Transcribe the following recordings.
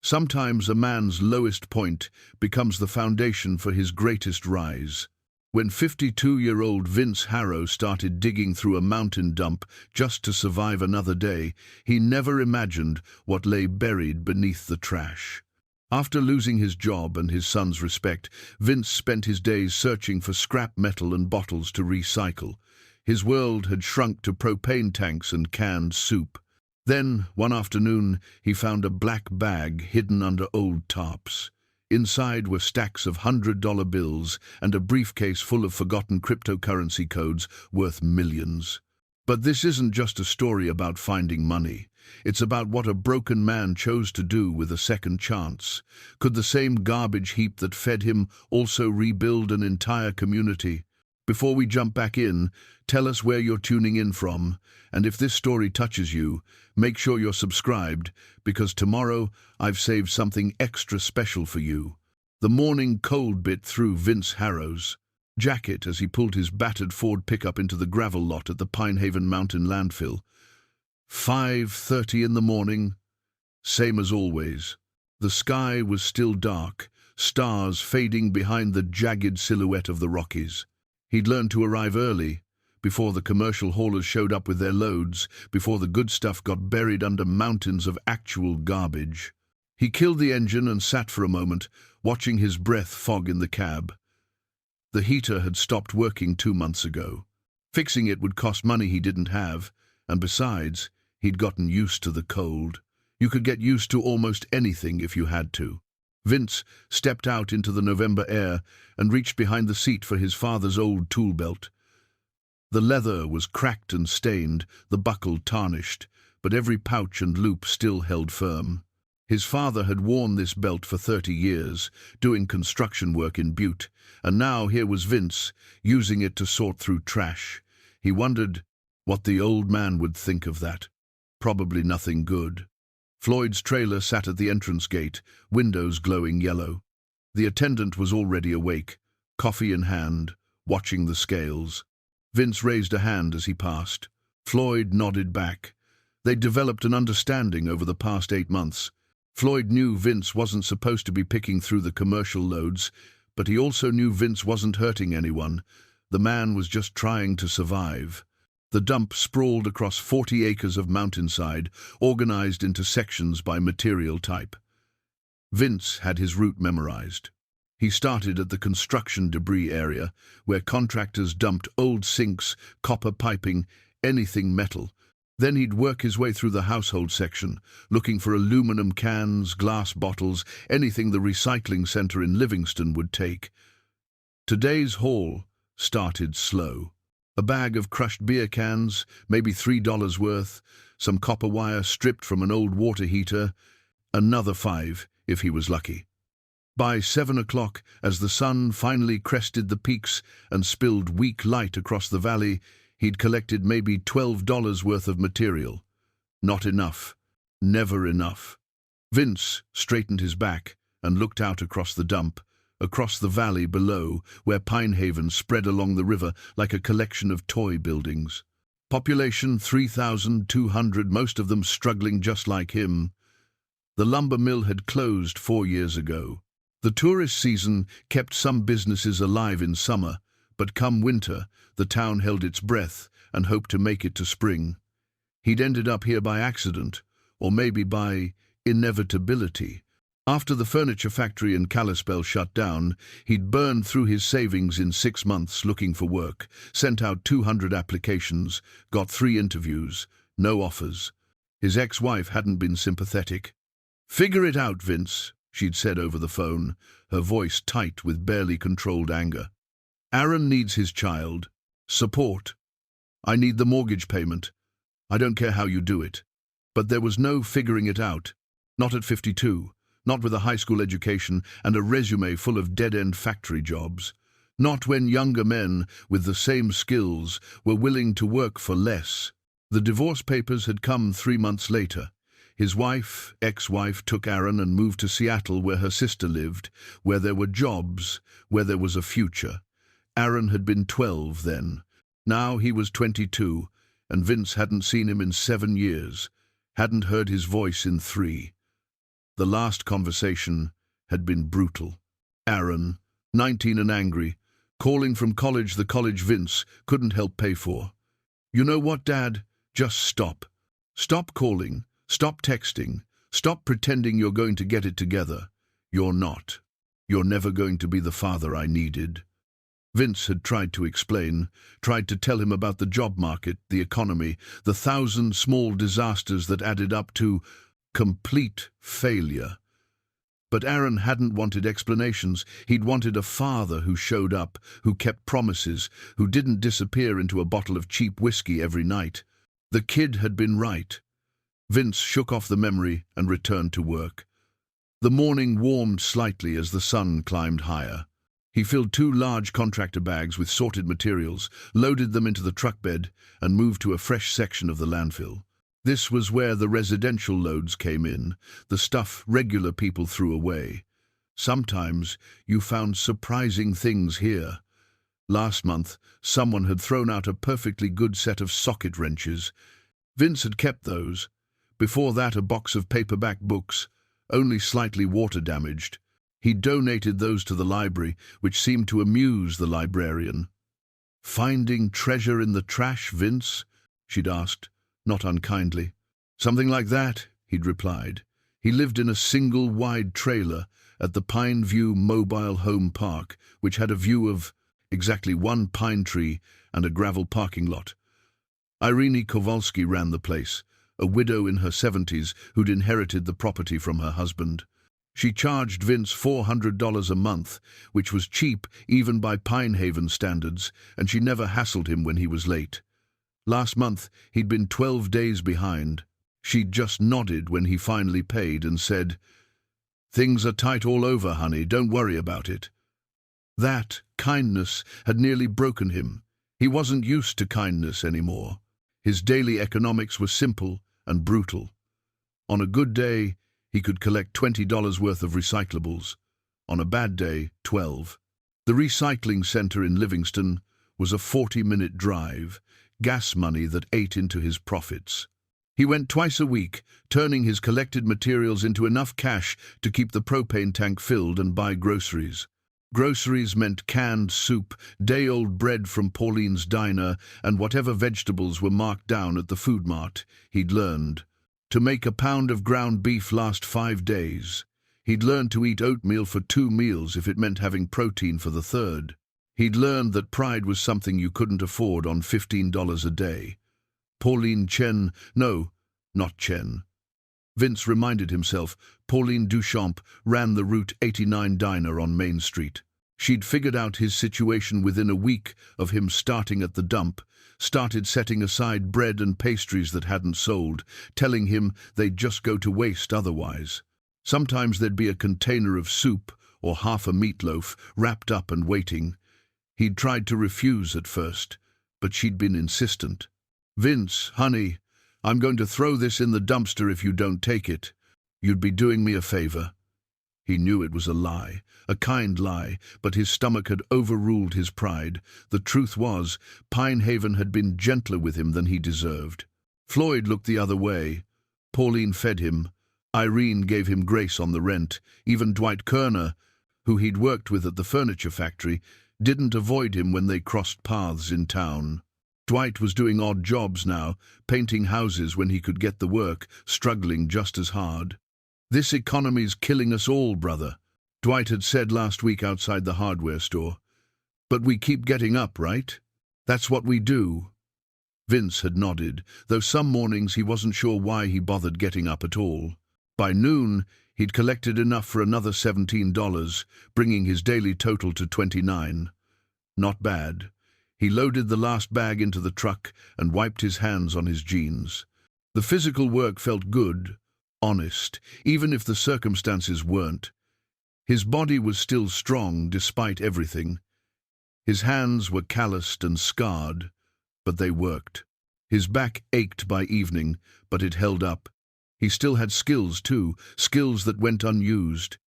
Sometimes a man's lowest point becomes the foundation for his greatest rise. When 52-year-old Vince Harrow started digging through a mountain dump just to survive another day, he never imagined what lay buried beneath the trash. After losing his job and his son's respect, Vince spent his days searching for scrap metal and bottles to recycle. His world had shrunk to propane tanks and canned soup. Then, one afternoon, he found a black bag hidden under old tarps. Inside were stacks of $100 bills and a briefcase full of forgotten cryptocurrency codes worth millions. But this isn't just a story about finding money. It's about what a broken man chose to do with a second chance. Could the same garbage heap that fed him also rebuild an entire community? Before we jump back in, tell us where you're tuning in from, and if this story touches you, make sure you're subscribed, because tomorrow I've saved something extra special for you. The morning cold bit through Vince Harrow's jacket as he pulled his battered Ford pickup into the gravel lot at the Pinehaven Mountain landfill. 5:30 in the morning, same as always. The sky was still dark, stars fading behind the jagged silhouette of the Rockies. He'd learned to arrive early, before the commercial haulers showed up with their loads, before the good stuff got buried under mountains of actual garbage. He killed the engine and sat for a moment, watching his breath fog in the cab. The heater had stopped working 2 months ago. Fixing it would cost money he didn't have, and besides, he'd gotten used to the cold. You could get used to almost anything if you had to. Vince stepped out into the November air and reached behind the seat for his father's old tool belt. The leather was cracked and stained, the buckle tarnished, but every pouch and loop still held firm. His father had worn this belt for 30 years, doing construction work in Butte, and now here was Vince, using it to sort through trash. He wondered what the old man would think of that. Probably nothing good. Floyd's trailer sat at the entrance gate, windows glowing yellow. The attendant was already awake, coffee in hand, watching the scales. Vince raised a hand as he passed. Floyd nodded back. They'd developed an understanding over the past 8 months. Floyd knew Vince wasn't supposed to be picking through the commercial loads, but he also knew Vince wasn't hurting anyone. The man was just trying to survive. The dump sprawled across 40 acres of mountainside, organized into sections by material type. Vince had his route memorized. He started at the construction debris area, where contractors dumped old sinks, copper piping, anything metal. Then he'd work his way through the household section, looking for aluminum cans, glass bottles, anything the recycling center in Livingston would take. Today's haul started slow. A bag of crushed beer cans, maybe $3 worth, some copper wire stripped from an old water heater, another $5 if he was lucky. By 7 o'clock, as the sun finally crested the peaks and spilled weak light across the valley, he'd collected maybe $12 worth of material. Not enough. Never enough. Vince straightened his back and looked out across the dump, across the valley below, where Pinehaven spread along the river like a collection of toy buildings. Population 3,200, most of them struggling just like him. The lumber mill had closed 4 years ago. The tourist season kept some businesses alive in summer, but come winter, the town held its breath and hoped to make it to spring. He'd ended up here by accident, or maybe by inevitability. After the furniture factory in Kalispell shut down, he'd burned through his savings in 6 months looking for work, sent out 200 applications, got 3 interviews, no offers. His ex-wife hadn't been sympathetic. "Figure it out, Vince," she'd said over the phone, her voice tight with barely controlled anger. "Aaron needs his child. Support. I need the mortgage payment. I don't care how you do it." But there was no figuring it out. Not at 52. Not with a high school education and a resume full of dead-end factory jobs. Not when younger men with the same skills were willing to work for less. The divorce papers had come 3 months later. His ex-wife, took Aaron and moved to Seattle, where her sister lived, where there were jobs, where there was a future. Aaron had been 12 then. Now he was 22, and Vince hadn't seen him in 7 years, hadn't heard his voice in 3. The last conversation had been brutal. Aaron, 19 and angry, calling from college the college Vince couldn't help pay for. "You know what, Dad? Just stop. Stop calling. Stop texting. Stop pretending you're going to get it together. You're not. You're never going to be the father I needed." Vince had tried to explain, tried to tell him about the job market, the economy, the 1,000 small disasters that added up to complete failure. But Aaron hadn't wanted explanations. He'd wanted a father who showed up, who kept promises, who didn't disappear into a bottle of cheap whiskey every night. The kid had been right. Vince shook off the memory and returned to work. The morning warmed slightly as the sun climbed higher. He filled 2 large contractor bags with sorted materials, loaded them into the truck bed, and moved to a fresh section of the landfill. This was where the residential loads came in, the stuff regular people threw away. Sometimes you found surprising things here. Last month, someone had thrown out a perfectly good set of socket wrenches. Vince had kept those. Before that, a box of paperback books, only slightly water damaged. He donated those to the library, which seemed to amuse the librarian. "Finding treasure in the trash, Vince?" she'd asked, not unkindly. "Something like that," he'd replied. He lived in a single wide trailer at the Pine View Mobile Home Park, which had a view of exactly 1 pine tree and a gravel parking lot. Irene Kowalski ran the place, a widow in her 70s who'd inherited the property from her husband. She charged Vince $400 a month, which was cheap even by Pinehaven standards, and she never hassled him when he was late. Last month, he'd been 12 days behind. She'd just nodded when he finally paid and said, "Things are tight all over, honey, don't worry about it." That kindness had nearly broken him. He wasn't used to kindness anymore. His daily economics were simple and brutal. On a good day, he could collect $20 worth of recyclables. On a bad day, 12. The recycling center in Livingston was a 40-minute drive, gas money that ate into his profits. He went twice a week, turning his collected materials into enough cash to keep the propane tank filled and buy groceries. Groceries meant canned soup, day-old bread from Pauline's diner, and whatever vegetables were marked down at the food mart. He'd learned to make a pound of ground beef last 5 days. He'd learned to eat oatmeal for 2 meals if it meant having protein for the 3rd. He'd learned that pride was something you couldn't afford on $15 a day. Pauline Chen, no, not Chen. Vince reminded himself, Pauline Duchamp ran the Route 89 diner on Main Street. She'd figured out his situation within a week of him starting at the dump, started setting aside bread and pastries that hadn't sold, telling him they'd just go to waste otherwise. Sometimes there'd be a container of soup or half a meatloaf wrapped up and waiting. He'd tried to refuse at first, but she'd been insistent. "Vince, honey, I'm going to throw this in the dumpster if you don't take it. You'd be doing me a favor." He knew it was a lie, a kind lie, but his stomach had overruled his pride. The truth was, Pinehaven had been gentler with him than he deserved. Floyd looked the other way. Pauline fed him. Irene gave him grace on the rent. Even Dwight Kerner, who he'd worked with at the furniture factory, didn't avoid him when they crossed paths in town. Dwight was doing odd jobs now, painting houses when he could get the work, struggling just as hard. "This economy's killing us all, brother," Dwight had said last week outside the hardware store. "But we keep getting up, right? That's what we do." Vince had nodded, though some mornings he wasn't sure why he bothered getting up at all. By noon, he'd collected enough for another $17, bringing his daily total to $29. Not bad. He loaded the last bag into the truck and wiped his hands on his jeans. The physical work felt good, honest, even if the circumstances weren't. His body was still strong despite everything. His hands were calloused and scarred, but they worked. His back ached by evening, but it held up. He still had skills too, skills that went unused.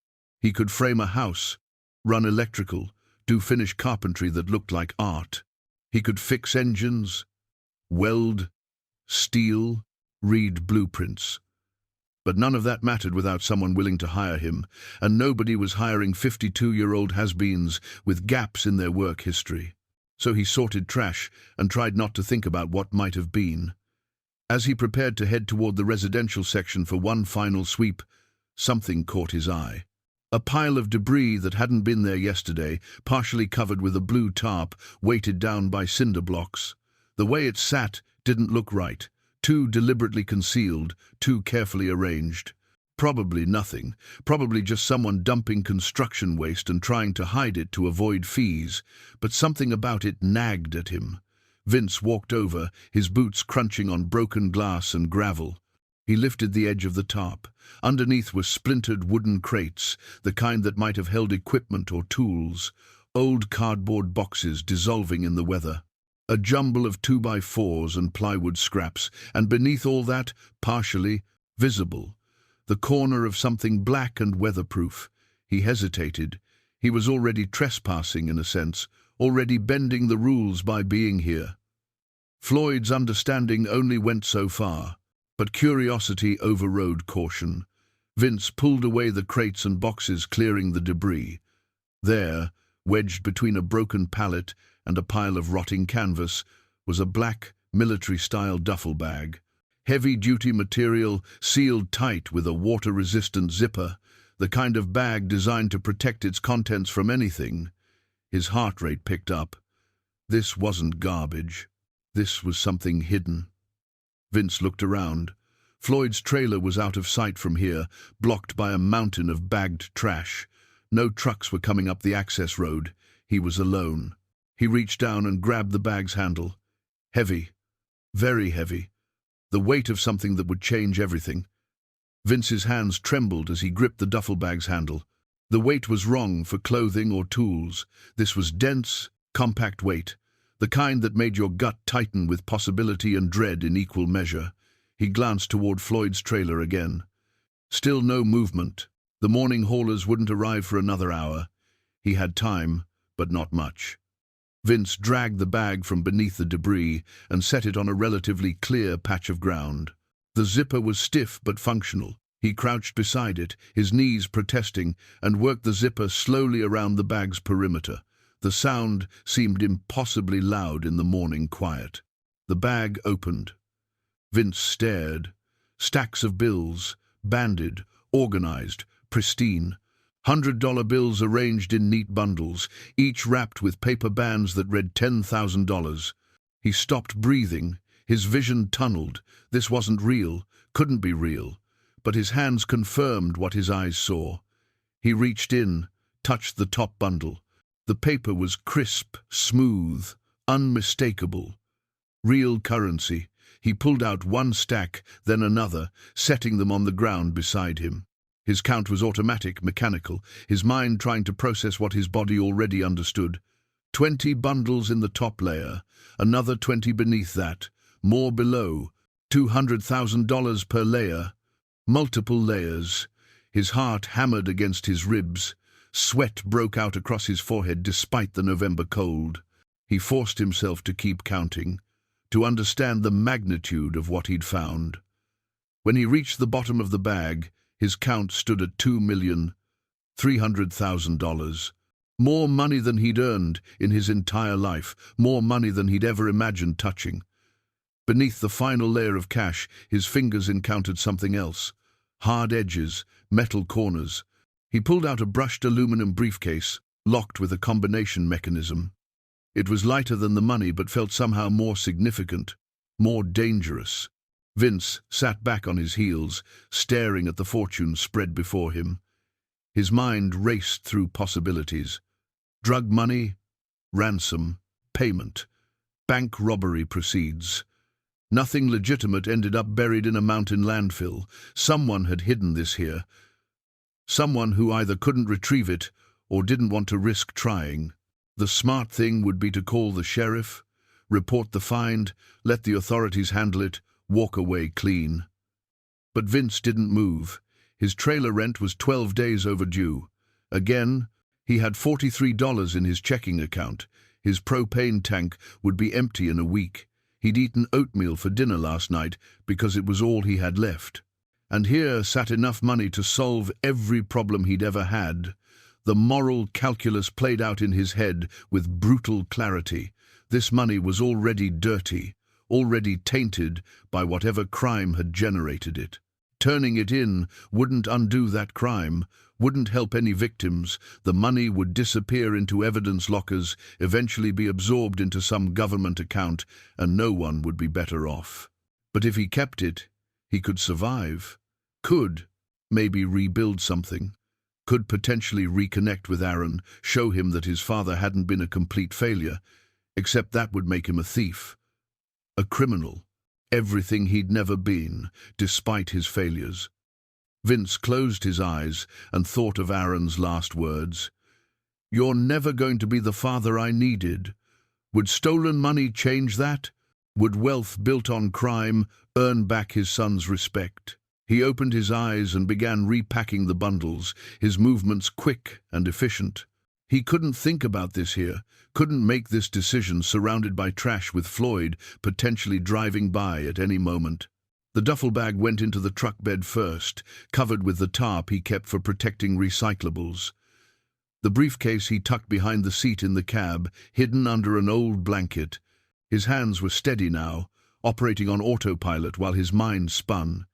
He could frame a house, run electrical, do finish carpentry that looked like art. He could fix engines, weld, steel, read blueprints. But none of that mattered without someone willing to hire him, and nobody was hiring 52-year-old has-beens with gaps in their work history. So he sorted trash and tried not to think about what might have been. As he prepared to head toward the residential section for one final sweep, something caught his eye. A pile of debris that hadn't been there yesterday, partially covered with a blue tarp, weighted down by cinder blocks. The way it sat didn't look right. Too deliberately concealed, too carefully arranged. Probably nothing. Probably just someone dumping construction waste and trying to hide it to avoid fees. But something about it nagged at him. Vince walked over, his boots crunching on broken glass and gravel. He lifted the edge of the tarp. Underneath were splintered wooden crates, the kind that might have held equipment or tools. Old cardboard boxes dissolving in the weather. A jumble of 2x4s and plywood scraps, and beneath all that, partially visible, the corner of something black and weatherproof. He hesitated. He was already trespassing in a sense, already bending the rules by being here. Floyd's understanding only went so far, but curiosity overrode caution. Vince pulled away the crates and boxes, clearing the debris. There, wedged between a broken pallet and a pile of rotting canvas, was a black, military-style duffel bag. Heavy-duty material, sealed tight with a water-resistant zipper, the kind of bag designed to protect its contents from anything. His heart rate picked up. This wasn't garbage. This was something hidden. Vince looked around. Floyd's trailer was out of sight from here, blocked by a mountain of bagged trash. No trucks were coming up the access road. He was alone. He reached down and grabbed the bag's handle. Heavy. Very heavy. The weight of something that would change everything. Vince's hands trembled as he gripped the duffel bag's handle. The weight was wrong for clothing or tools. This was dense, compact weight, the kind that made your gut tighten with possibility and dread in equal measure. He glanced toward Floyd's trailer again. Still no movement. The morning haulers wouldn't arrive for another hour. He had time, but not much. Vince dragged the bag from beneath the debris and set it on a relatively clear patch of ground. The zipper was stiff but functional. He crouched beside it, his knees protesting, and worked the zipper slowly around the bag's perimeter. The sound seemed impossibly loud in the morning quiet. The bag opened. Vince stared. Stacks of bills, banded, organized, pristine. $100 bills arranged in neat bundles, each wrapped with paper bands that read $10,000. He stopped breathing, his vision tunneled. This wasn't real, couldn't be real, but his hands confirmed what his eyes saw. He reached in, touched the top bundle. The paper was crisp, smooth, unmistakable. Real currency. He pulled out one stack, then another, setting them on the ground beside him. His count was automatic, mechanical, his mind trying to process what his body already understood. 20 bundles in the top layer, another 20 beneath that, more below, $200,000 per layer, multiple layers. His heart hammered against his ribs. Sweat broke out across his forehead despite the November cold. He forced himself to keep counting, to understand the magnitude of what he'd found. When he reached the bottom of the bag, his count stood at $2,300,000. More money than he'd earned in his entire life, more money than he'd ever imagined touching. Beneath the final layer of cash, his fingers encountered something else. Hard edges, metal corners. He pulled out a brushed aluminum briefcase, locked with a combination mechanism. It was lighter than the money, but felt somehow more significant, more dangerous. Vince sat back on his heels, staring at the fortune spread before him. His mind raced through possibilities. Drug money, ransom, payment, bank robbery proceeds. Nothing legitimate ended up buried in a mountain landfill. Someone had hidden this here. Someone who either couldn't retrieve it or didn't want to risk trying. The smart thing would be to call the sheriff, report the find, let the authorities handle it, walk away clean. But Vince didn't move. His trailer rent was 12 days overdue. Again, he had $43 in his checking account. His propane tank would be empty in a week. He'd eaten oatmeal for dinner last night because it was all he had left. And here sat enough money to solve every problem he'd ever had. The moral calculus played out in his head with brutal clarity. This money was already dirty, already tainted by whatever crime had generated it. Turning it in wouldn't undo that crime, wouldn't help any victims. The money would disappear into evidence lockers, eventually be absorbed into some government account, and no one would be better off. But if he kept it, he could survive. Could maybe rebuild something. Could potentially reconnect with Aaron, show him that his father hadn't been a complete failure, except that would make him a thief, a criminal, everything he'd never been, despite his failures. Vince closed his eyes and thought of Aaron's last words. "You're never going to be the father I needed." Would stolen money change that? Would wealth built on crime earn back his son's respect? He opened his eyes and began repacking the bundles, his movements quick and efficient. He couldn't think about this here, couldn't make this decision surrounded by trash with Floyd potentially driving by at any moment. The duffel bag went into the truck bed first, covered with the tarp he kept for protecting recyclables. The briefcase he tucked behind the seat in the cab, hidden under an old blanket. His hands were steady now, operating on autopilot while his mind spun.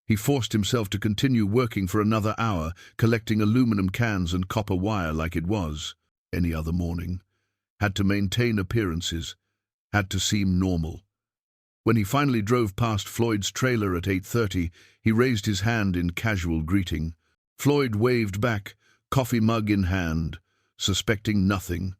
He forced himself to continue working for another hour, collecting aluminum cans and copper wire like it was any other morning. Had to maintain appearances, had to seem normal. When he finally drove past Floyd's trailer at 8:30, he raised his hand in casual greeting. Floyd waved back, coffee mug in hand, suspecting nothing.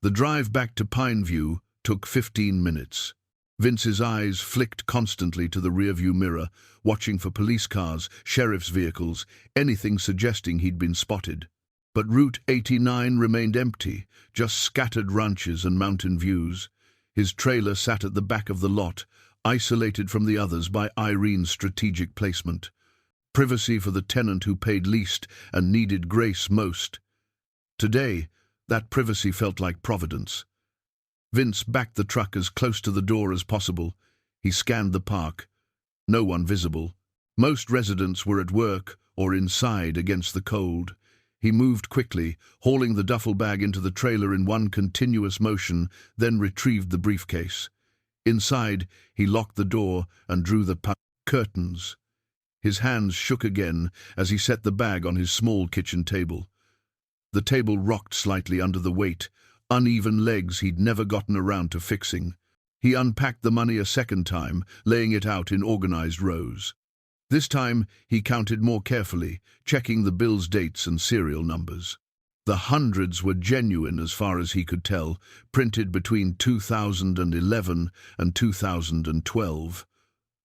The drive back to Pineview took 15 minutes. Vince's eyes flicked constantly to the rearview mirror, watching for police cars, sheriff's vehicles, anything suggesting he'd been spotted. But Route 89 remained empty, just scattered ranches and mountain views. His trailer sat at the back of the lot, isolated from the others by Irene's strategic placement. Privacy for the tenant who paid least and needed grace most. Today, that privacy felt like providence. Vince backed the truck as close to the door as possible. He scanned the park. No one visible. Most residents were at work or inside against the cold. He moved quickly, hauling the duffel bag into the trailer in one continuous motion, then retrieved the briefcase. Inside, he locked the door and drew the curtains. His hands shook again as he set the bag on his small kitchen table. The table rocked slightly under the weight, uneven legs he'd never gotten around to fixing. He unpacked the money a second time, laying it out in organized rows. This time, he counted more carefully, checking the bills' dates and serial numbers. The hundreds were genuine as far as he could tell, printed between 2011 and 2012.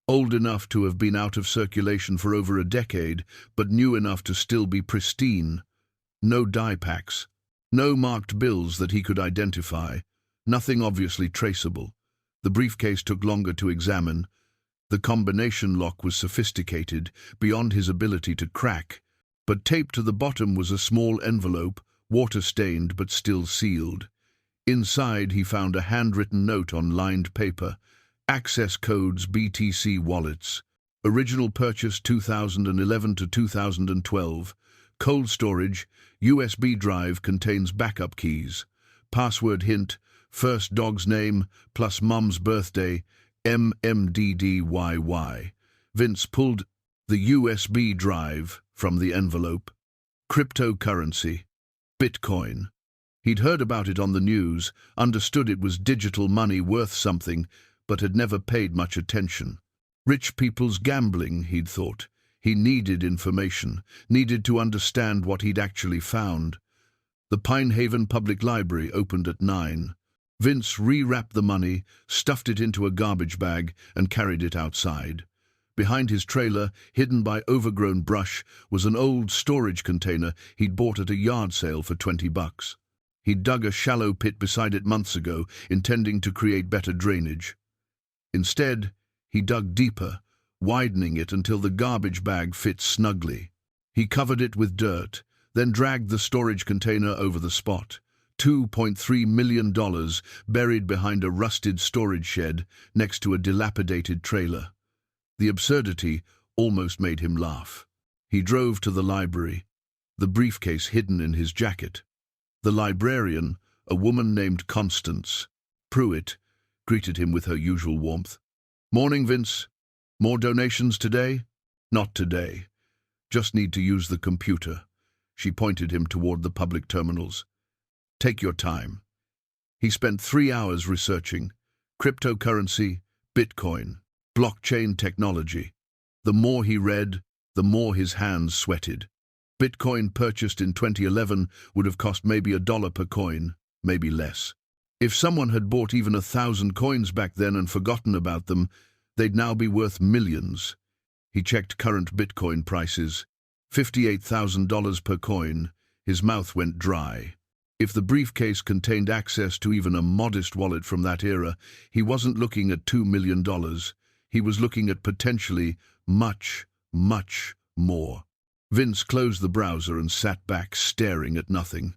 Old enough to have been out of circulation for over a decade, but new enough to still be pristine. No die packs. No marked bills that he could identify. Nothing obviously traceable. The briefcase took longer to examine. The combination lock was sophisticated, beyond his ability to crack, but taped to the bottom was a small envelope, water-stained but still sealed. Inside he found a handwritten note on lined paper. Access codes BTC wallets. Original purchase 2011 to 2012. Cold storage, USB drive contains backup keys. Password hint, first dog's name plus mum's birthday, MMDDYY. Vince pulled the USB drive from the envelope. Cryptocurrency. Bitcoin. He'd heard about it on the news, understood it was digital money worth something, but had never paid much attention. Rich people's gambling, he'd thought. He needed information, needed to understand what he'd actually found. The Pinehaven Public Library opened at 9. Vince rewrapped the money, stuffed it into a garbage bag, and carried it outside. Behind his trailer, hidden by overgrown brush, was an old storage container he'd bought at a yard sale for $20. He'd dug a shallow pit beside it months ago, intending to create better drainage. Instead, he dug deeper, widening it until the garbage bag fit snugly. He covered it with dirt, then dragged the storage container over the spot. $2.3 million buried behind a rusted storage shed next to a dilapidated trailer. The absurdity, almost made him laugh. He drove to the library, the briefcase hidden in his jacket. The librarian, a woman named Constance Pruitt, greeted him with her usual warmth. "Morning, Vince. More donations today?" "Not today. Just need to use the computer." She pointed him toward the public terminals. "Take your time." He spent 3 hours researching cryptocurrency, Bitcoin, blockchain technology. The more he read, the more his hands sweated. Bitcoin purchased in 2011 would have cost maybe $1 per coin, maybe less. If someone had bought even 1,000 coins back then and forgotten about them, they'd now be worth millions. He checked current Bitcoin prices. $58,000 per coin. His mouth went dry. If the briefcase contained access to even a modest wallet from that era, he wasn't looking at $2 million. He was looking at potentially much, much more. Vince closed the browser and sat back, staring at nothing.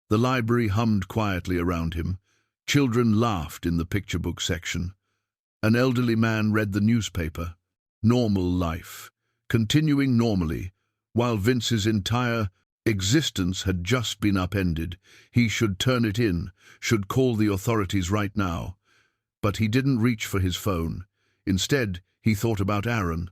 The library hummed quietly around him. Children laughed in the picture book section. An elderly man read the newspaper. Normal life, continuing normally, while Vince's entire existence had just been upended. He should turn it in, should call the authorities right now. But he didn't reach for his phone. Instead, he thought about Aaron,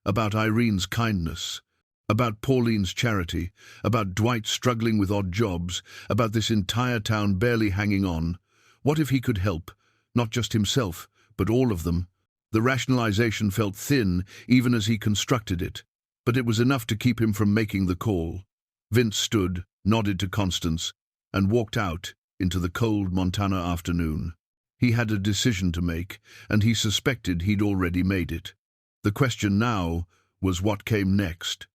about Irene's kindness, about Pauline's charity, about Dwight struggling with odd jobs, about this entire town barely hanging on. What if he could help, not just himself, but all of them? The rationalization felt thin even as he constructed it, but it was enough to keep him from making the call. Vince stood, nodded to Constance, and walked out into the cold Montana afternoon. He had a decision to make, and he suspected he'd already made it. The question now was what came next.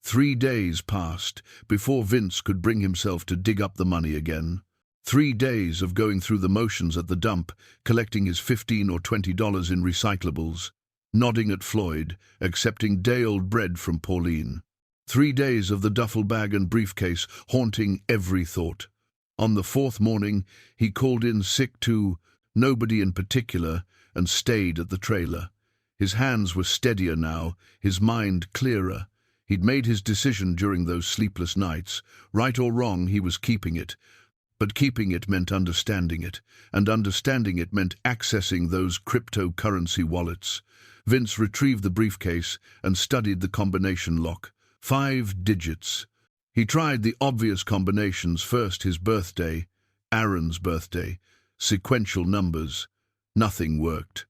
3 days passed before Vince could bring himself to dig up the money again. 3 days of going through the motions at the dump, collecting his $15 or $20 in recyclables, nodding at Floyd, accepting day-old bread from Pauline. 3 days of the duffel bag and briefcase haunting every thought. On the 4th morning, he called in sick to nobody in particular and stayed at the trailer. His hands were steadier now, his mind clearer. He'd made his decision during those sleepless nights. Right or wrong, he was keeping it. But keeping it meant understanding it, and understanding it meant accessing those cryptocurrency wallets. Vince retrieved the briefcase and studied the combination lock. 5 digits. He tried the obvious combinations, first his birthday, Aaron's birthday, sequential numbers. Nothing worked.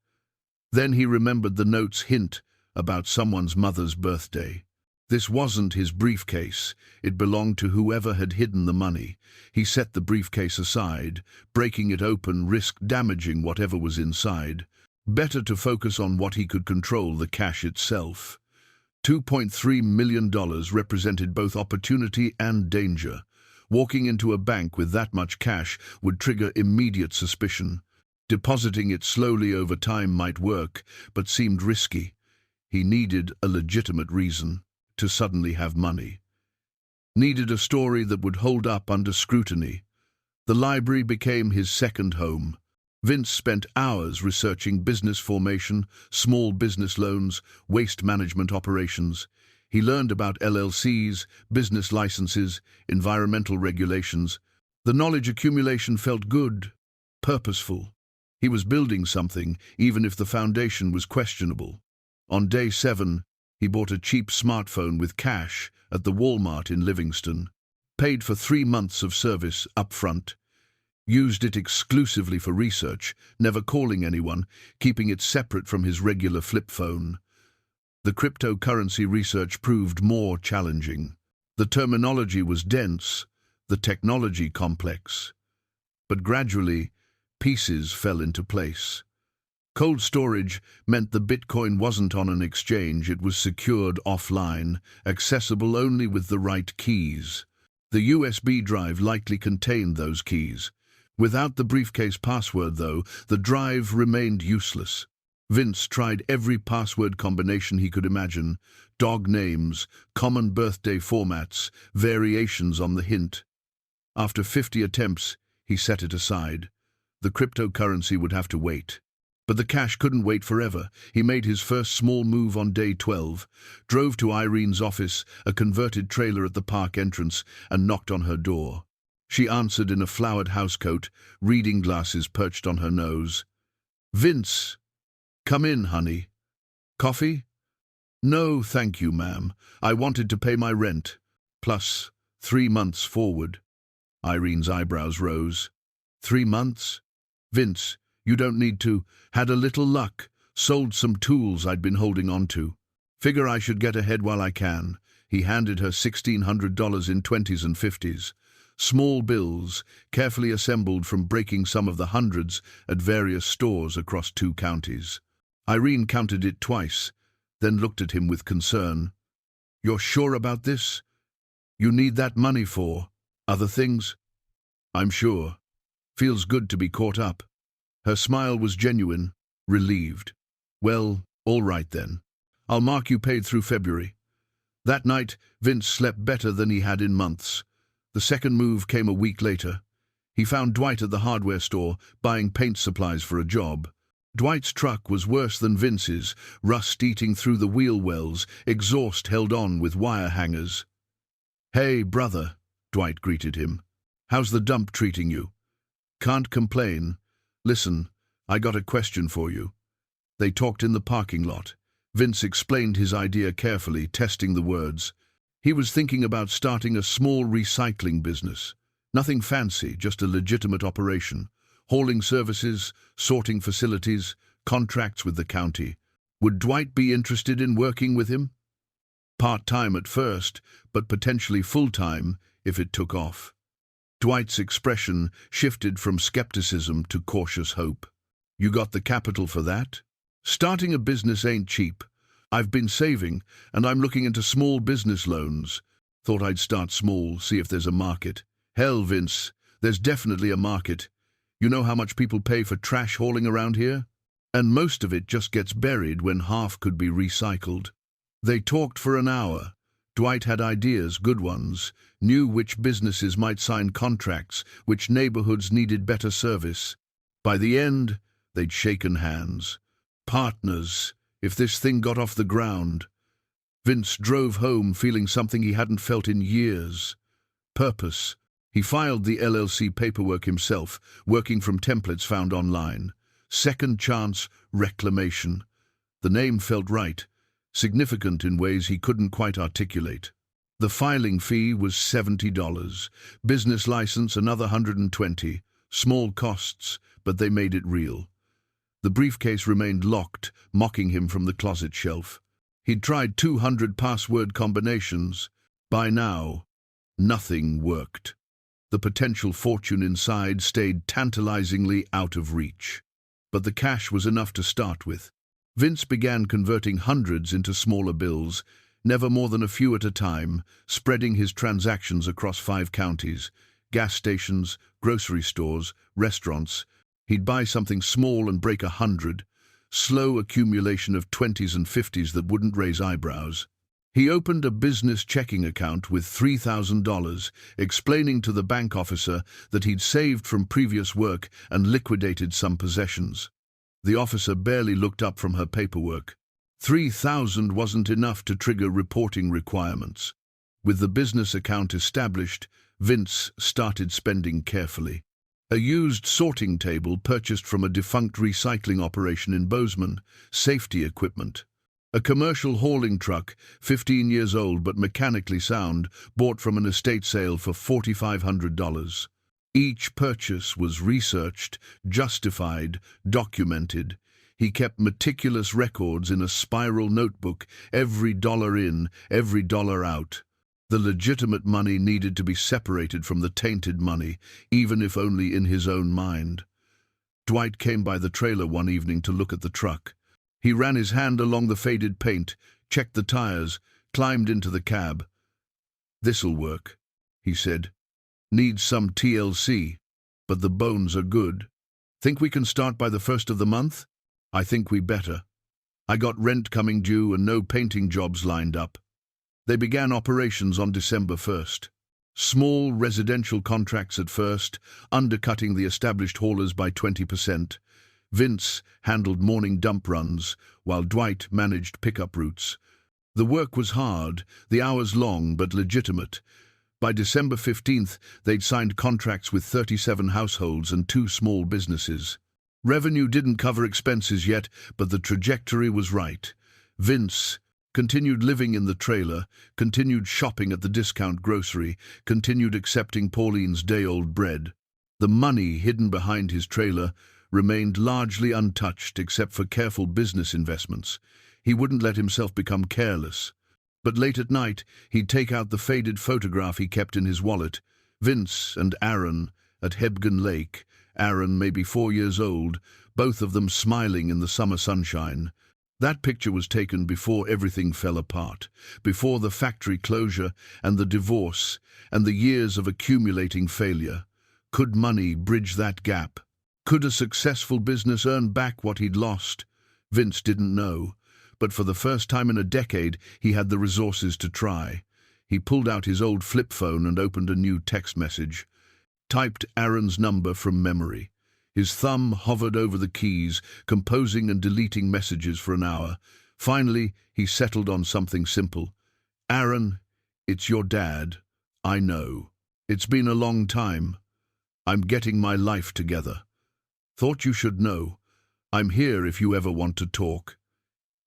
Then he remembered the note's hint about someone's mother's birthday. This wasn't his briefcase. It belonged to whoever had hidden the money. He set the briefcase aside. Breaking it open risked damaging whatever was inside. Better to focus on what he could control, the cash itself. $2.3 million represented both opportunity and danger. Walking into a bank with that much cash would trigger immediate suspicion. Depositing it slowly over time might work, but seemed risky. He needed a legitimate reason to suddenly have money. Needed a story that would hold up under scrutiny. The library became his second home. Vince spent hours researching business formation, small business loans, waste management operations. He learned about LLCs, business licenses, environmental regulations. The knowledge accumulation felt good, purposeful. He was building something, even if the foundation was questionable. On day 7, he bought a cheap smartphone with cash at the Walmart in Livingston. Paid for 3 months of service up front. Used it exclusively for research, never calling anyone, keeping it separate from his regular flip phone. The cryptocurrency research proved more challenging. The terminology was dense, the technology complex. But gradually, pieces fell into place. Cold storage meant the Bitcoin wasn't on an exchange, it was secured offline, accessible only with the right keys. The USB drive likely contained those keys. Without the briefcase password, though, the drive remained useless. Vince tried every password combination he could imagine. Dog names, common birthday formats, variations on the hint. After 50 attempts, he set it aside. The cryptocurrency would have to wait. But the cash couldn't wait forever. He made his first small move on day 12, drove to Irene's office, a converted trailer at the park entrance, and knocked on her door. She answered in a flowered housecoat, reading glasses perched on her nose. "Vince, come in, honey. Coffee?" "No, thank you, ma'am. I wanted to pay my rent. Plus 3 months forward." Irene's eyebrows rose. 3 months? "Vince, you don't need to. Had a little luck. Sold some tools I'd been holding on to. Figure I should get ahead while I can." He handed her $1,600 in 20s and 50s. Small bills, carefully assembled from breaking some of the hundreds at various stores across 2 counties. Irene counted it twice, then looked at him with concern. "You're sure about this? You need that money for other things?" "I'm sure. Feels good to be caught up." Her smile was genuine, relieved. "Well, all right then. I'll mark you paid through February." That night, Vince slept better than he had in months. The second move came a week later. He found Dwight at the hardware store, buying paint supplies for a job. Dwight's truck was worse than Vince's, rust eating through the wheel wells, exhaust held on with wire hangers. "Hey, brother," Dwight greeted him. "How's the dump treating you?" "Can't complain. Listen, I got a question for you." They talked in the parking lot. Vince explained his idea carefully, testing the words. He was thinking about starting a small recycling business. Nothing fancy, just a legitimate operation. Hauling services, sorting facilities, contracts with the county. Would Dwight be interested in working with him? Part-time at first, but potentially full-time if it took off. Dwight's expression shifted from skepticism to cautious hope. "You got the capital for that?" "Starting a business ain't cheap. I've been saving, and I'm looking into small business loans. Thought I'd start small, see if there's a market." "Hell, Vince, there's definitely a market. You know how much people pay for trash hauling around here? And most of it just gets buried when half could be recycled." They talked for an hour. Dwight had ideas, good ones, knew which businesses might sign contracts, which neighborhoods needed better service. By the end, they'd shaken hands. Partners, if this thing got off the ground. Vince drove home feeling something he hadn't felt in years. Purpose. He filed the LLC paperwork himself, working from templates found online. Second chance reclamation. The name felt right, significant in ways he couldn't quite articulate. The filing fee was $70. Business license another $120. Small costs, but they made it real. The briefcase remained locked, mocking him from the closet shelf. He'd tried 200 password combinations. By now, nothing worked. The potential fortune inside stayed tantalizingly out of reach. But the cash was enough to start with. Vince began converting hundreds into smaller bills, never more than a few at a time, spreading his transactions across 5 counties, gas stations, grocery stores, restaurants. He'd buy something small and break 100, slow accumulation of 20s and 50s that wouldn't raise eyebrows. He opened a business checking account with $3,000, explaining to the bank officer that he'd saved from previous work and liquidated some possessions. The officer barely looked up from her paperwork. $3,000 wasn't enough to trigger reporting requirements. With the business account established, Vince started spending carefully. A used sorting table purchased from a defunct recycling operation in Bozeman, safety equipment. A commercial hauling truck, 15 years old but mechanically sound, bought from an estate sale for $4,500. Each purchase was researched, justified, documented. He kept meticulous records in a spiral notebook, every dollar in, every dollar out. The legitimate money needed to be separated from the tainted money, even if only in his own mind. Dwight came by the trailer one evening to look at the truck. He ran his hand along the faded paint, checked the tires, climbed into the cab. "This'll work," he said. "Needs some TLC, but the bones are good. Think we can start by the 1st of the month?" "I think we better. I got rent coming due and no painting jobs lined up." They began operations on December 1st. Small residential contracts at first, undercutting the established haulers by 20%. Vince handled morning dump runs, while Dwight managed pickup routes. The work was hard, the hours long but legitimate. By December 15th, they'd signed contracts with 37 households and 2 small businesses. Revenue didn't cover expenses yet, but the trajectory was right. Vince continued living in the trailer, continued shopping at the discount grocery, continued accepting Pauline's day-old bread. The money hidden behind his trailer remained largely untouched except for careful business investments. He wouldn't let himself become careless. But late at night, he'd take out the faded photograph he kept in his wallet. Vince and Aaron at Hebgen Lake. Aaron, maybe 4 years old, both of them smiling in the summer sunshine. That picture was taken before everything fell apart, before the factory closure and the divorce and the years of accumulating failure. Could money bridge that gap? Could a successful business earn back what he'd lost? Vince didn't know, but for the first time in a decade, he had the resources to try. He pulled out his old flip phone and opened a new text message. Typed Aaron's number from memory. His thumb hovered over the keys, composing and deleting messages for an hour. Finally, he settled on something simple. Aaron, it's your dad. I know. It's been a long time. I'm getting my life together. Thought you should know. I'm here if you ever want to talk.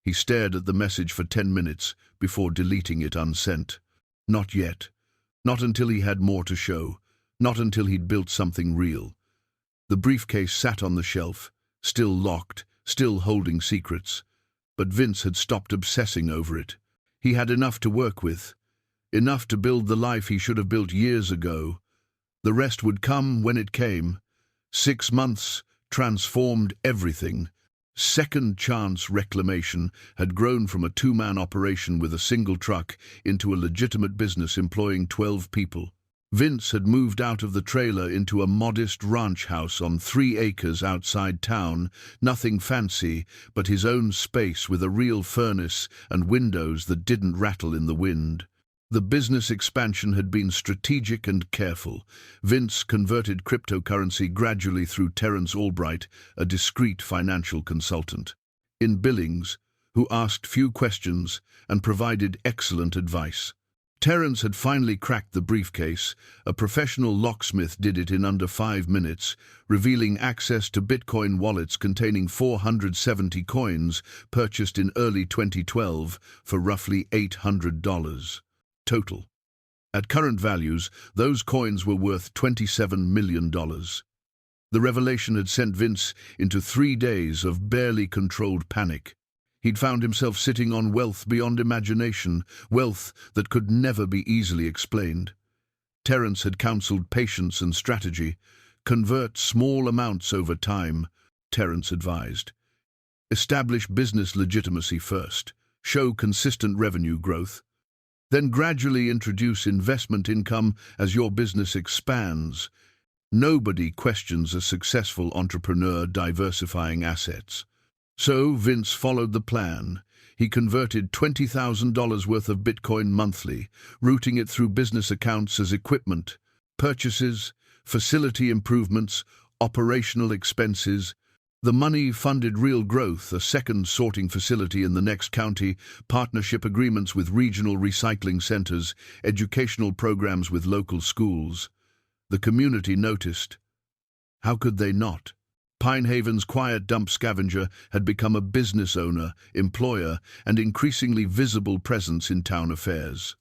He stared at the message for 10 minutes before deleting it unsent. Not yet. Not until he had more to show. Not until he'd built something real. The briefcase sat on the shelf, still locked, still holding secrets. But Vince had stopped obsessing over it. He had enough to work with. Enough to build the life he should have built years ago. The rest would come when it came. 6 months transformed everything. Second Chance Reclamation had grown from a 2-man operation with a single truck into a legitimate business employing 12 people. Vince had moved out of the trailer into a modest ranch house on 3 acres outside town, nothing fancy, but his own space with a real furnace and windows that didn't rattle in the wind. The business expansion had been strategic and careful. Vince converted cryptocurrency gradually through Terence Albright, a discreet financial consultant. In Billings, who asked few questions and provided excellent advice. Terence had finally cracked the briefcase. A professional locksmith did it in under 5 minutes, revealing access to Bitcoin wallets containing 470 coins purchased in early 2012 for roughly $800. Total. At current values, those coins were worth $27 million. The revelation had sent Vince into 3 days of barely controlled panic. He'd found himself sitting on wealth beyond imagination, wealth that could never be easily explained. Terence had counseled patience and strategy. Convert small amounts over time, Terence advised. Establish business legitimacy first. Show consistent revenue growth. Then gradually introduce investment income as your business expands. Nobody questions a successful entrepreneur diversifying assets. So Vince followed the plan. He converted $20,000 worth of Bitcoin monthly, routing it through business accounts as equipment, purchases, facility improvements, operational expenses. The money funded real growth, a second sorting facility in the next county, partnership agreements with regional recycling centers, educational programs with local schools. The community noticed. How could they not? Pinehaven's quiet dump scavenger had become a business owner, employer, and increasingly visible presence in town affairs.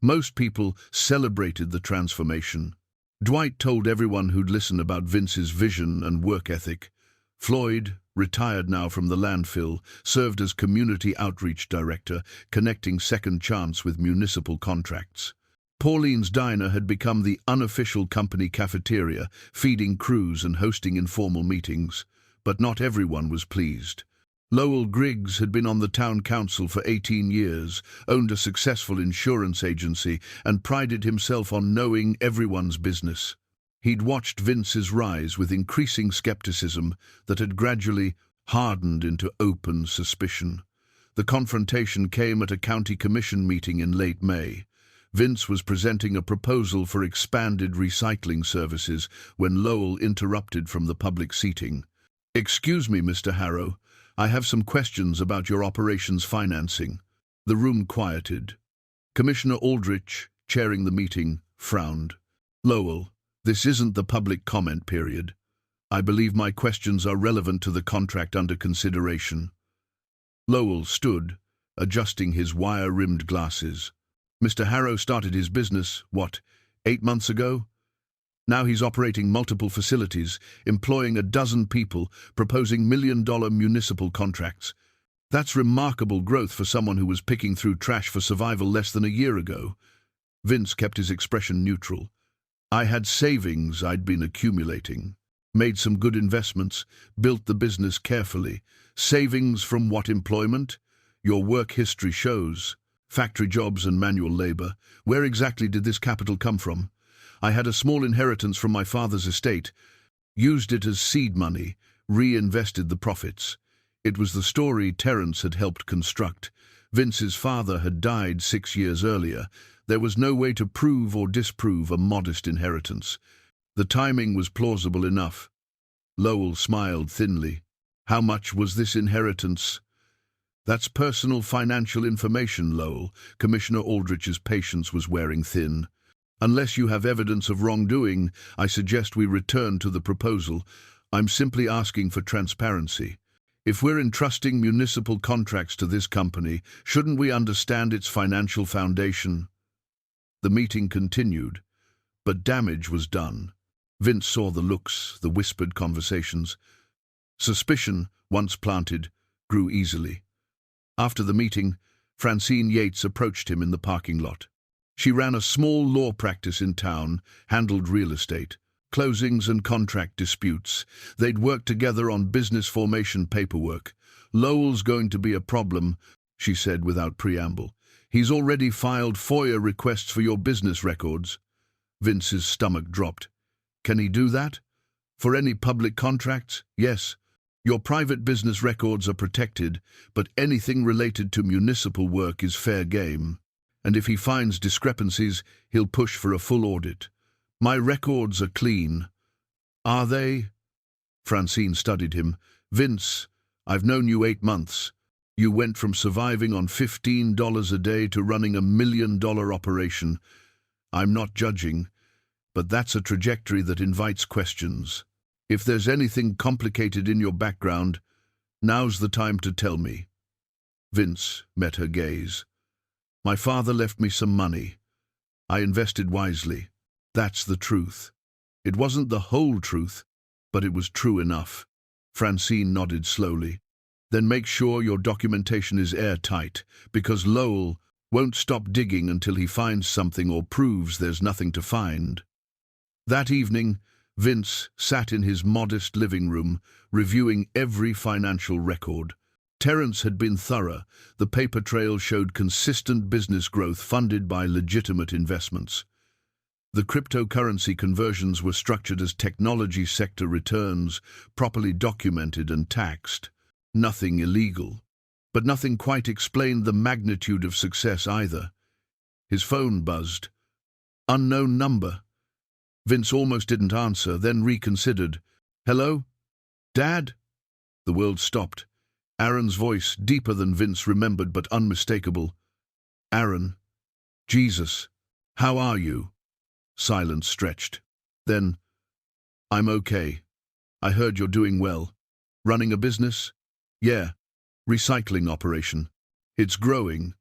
Most people celebrated the transformation. Dwight told everyone who'd listen about Vince's vision and work ethic. Floyd, retired now from the landfill, served as community outreach director, connecting Second Chance with municipal contracts. Pauline's Diner had become the unofficial company cafeteria, feeding crews and hosting informal meetings. But not everyone was pleased. Lowell Griggs had been on the town council for 18 years, owned a successful insurance agency, and prided himself on knowing everyone's business. He'd watched Vince's rise with increasing skepticism that had gradually hardened into open suspicion. The confrontation came at a county commission meeting in late May. Vince was presenting a proposal for expanded recycling services when Lowell interrupted from the public seating. Excuse me, Mr. Harrow. I have some questions about your operations financing. The room quieted. Commissioner Aldrich, chairing the meeting, frowned. Lowell, this isn't the public comment period. I believe my questions are relevant to the contract under consideration. Lowell stood, adjusting his wire-rimmed glasses. Mr. Harrow started his business, 8 months ago? Now he's operating multiple facilities, employing a dozen people, proposing million-dollar municipal contracts. That's remarkable growth for someone who was picking through trash for survival less than a year ago. Vince kept his expression neutral. I had savings I'd been accumulating. Made some good investments, built the business carefully. Savings from what employment? Your work history shows. Factory jobs and manual labor. Where exactly did this capital come from? I had a small inheritance from my father's estate. Used it as seed money, reinvested the profits. It was the story Terence had helped construct. Vince's father had died 6 years earlier. There was no way to prove or disprove a modest inheritance. The timing was plausible enough. Lowell smiled thinly. How much was this inheritance? That's personal financial information, Lowell. Commissioner Aldrich's patience was wearing thin. Unless you have evidence of wrongdoing, I suggest we return to the proposal. I'm simply asking for transparency. If we're entrusting municipal contracts to this company, shouldn't we understand its financial foundation? The meeting continued, but damage was done. Vince saw the looks, the whispered conversations. Suspicion, once planted, grew easily. After the meeting, Francine Yates approached him in the parking lot. She ran a small law practice in town, handled real estate, closings and contract disputes. They'd worked together on business formation paperwork. Lowell's going to be a problem, she said without preamble. He's already filed FOIA requests for your business records. Vince's stomach dropped. Can he do that? For any public contracts? Yes. Your private business records are protected, but anything related to municipal work is fair game. And if he finds discrepancies, he'll push for a full audit. My records are clean. Are they? Francine studied him. Vince, I've known you 8 months. You went from surviving on $15 a day to running $1 million operation. I'm not judging, but that's a trajectory that invites questions. If there's anything complicated in your background, now's the time to tell me. Vince met her gaze. My father left me some money. I invested wisely. That's the truth. It wasn't the whole truth, but it was true enough. Francine nodded slowly. Then make sure your documentation is airtight, because Lowell won't stop digging until he finds something or proves there's nothing to find. That evening, Vince sat in his modest living room, reviewing every financial record. Terence had been thorough. The paper trail showed consistent business growth funded by legitimate investments. The cryptocurrency conversions were structured as technology sector returns, properly documented and taxed. Nothing illegal. But nothing quite explained the magnitude of success either. His phone buzzed. Unknown number. Vince almost didn't answer, then reconsidered. Hello? Dad? The world stopped. Aaron's voice, deeper than Vince remembered but unmistakable. Aaron. Jesus. How are you? Silence stretched. Then, I'm okay. I heard you're doing well. Running a business? Yeah. Recycling operation. It's growing.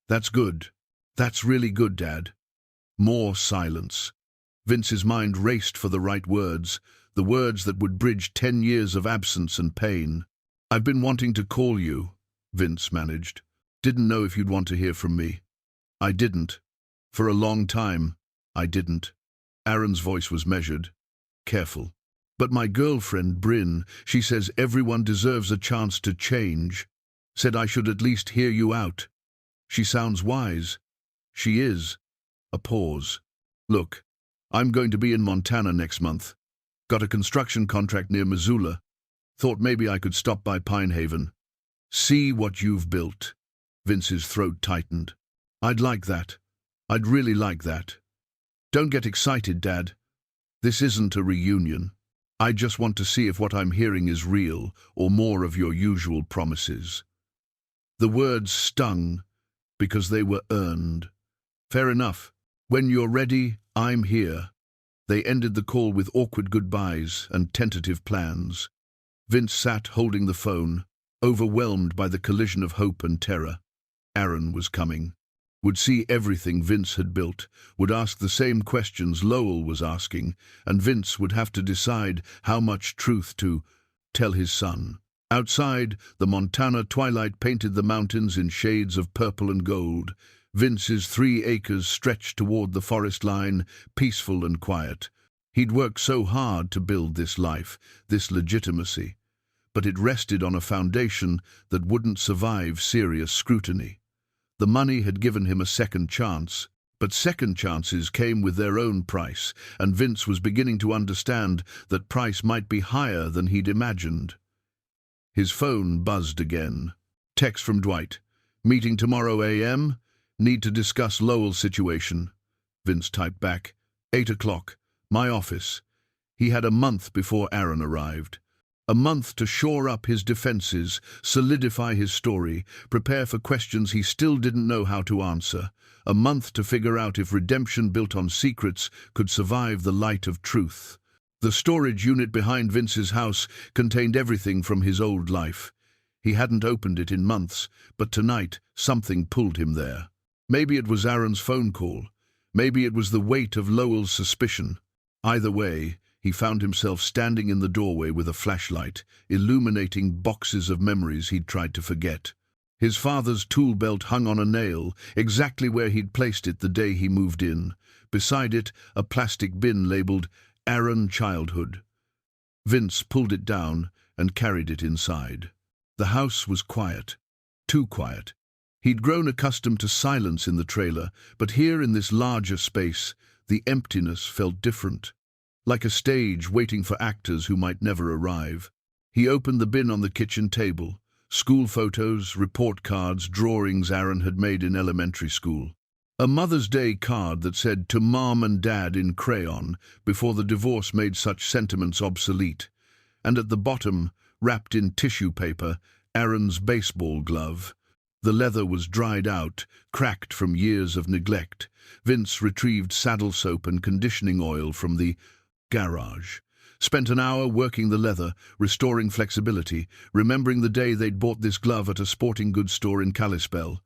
That's good. That's really good, Dad. More silence. Vince's mind raced for the right words, the words that would bridge 10 years of absence and pain. I've been wanting to call you, Vince managed. Didn't know if you'd want to hear from me. I didn't. For a long time, I didn't. Aaron's voice was measured, careful. But my girlfriend, Bryn, she says everyone deserves a chance to change. Said I should at least hear you out. She sounds wise. She is. A pause. Look, I'm going to be in Montana next month. Got a construction contract near Missoula. Thought maybe I could stop by Pine Haven. See what you've built. Vince's throat tightened. I'd like that. I'd really like that. Don't get excited, Dad. This isn't a reunion. I just want to see if what I'm hearing is real or more of your usual promises." The words stung because they were earned. "Fair enough. When you're ready, I'm here." They ended the call with awkward goodbyes and tentative plans. Vince sat holding the phone, overwhelmed by the collision of hope and terror. Aaron was coming. Would see everything Vince had built, would ask the same questions Lowell was asking, and Vince would have to decide how much truth to tell his son. Outside, the Montana twilight painted the mountains in shades of purple and gold. Vince's 3 acres stretched toward the forest line, peaceful and quiet. He'd worked so hard to build this life, this legitimacy, but it rested on a foundation that wouldn't survive serious scrutiny. The money had given him a second chance, but second chances came with their own price, and Vince was beginning to understand that price might be higher than he'd imagined. His phone buzzed again. Text from Dwight. "Meeting tomorrow a.m. Need to discuss Lowell's situation." Vince typed back. 8 o'clock. My office. He had a month before Aaron arrived. A month to shore up his defenses, solidify his story, prepare for questions he still didn't know how to answer. A month to figure out if redemption built on secrets could survive the light of truth. The storage unit behind Vince's house contained everything from his old life. He hadn't opened it in months, but tonight something pulled him there. Maybe it was Aaron's phone call. Maybe it was the weight of Lowell's suspicion. Either way, he found himself standing in the doorway with a flashlight, illuminating boxes of memories he'd tried to forget. His father's tool belt hung on a nail, exactly where he'd placed it the day he moved in. Beside it, a plastic bin labeled Aaron Childhood. Vince pulled it down and carried it inside. The house was quiet. Too quiet. He'd grown accustomed to silence in the trailer, but here in this larger space, the emptiness felt different. Like a stage waiting for actors who might never arrive. He opened the bin on the kitchen table. School photos, report cards, drawings Aaron had made in elementary school. A Mother's Day card that said "to Mom and Dad" in crayon before the divorce made such sentiments obsolete. And at the bottom, wrapped in tissue paper, Aaron's baseball glove. The leather was dried out, cracked from years of neglect. Vince retrieved saddle soap and conditioning oil from the garage. Spent an hour working the leather, restoring flexibility, remembering the day they'd bought this glove at a sporting goods store in Kalispell.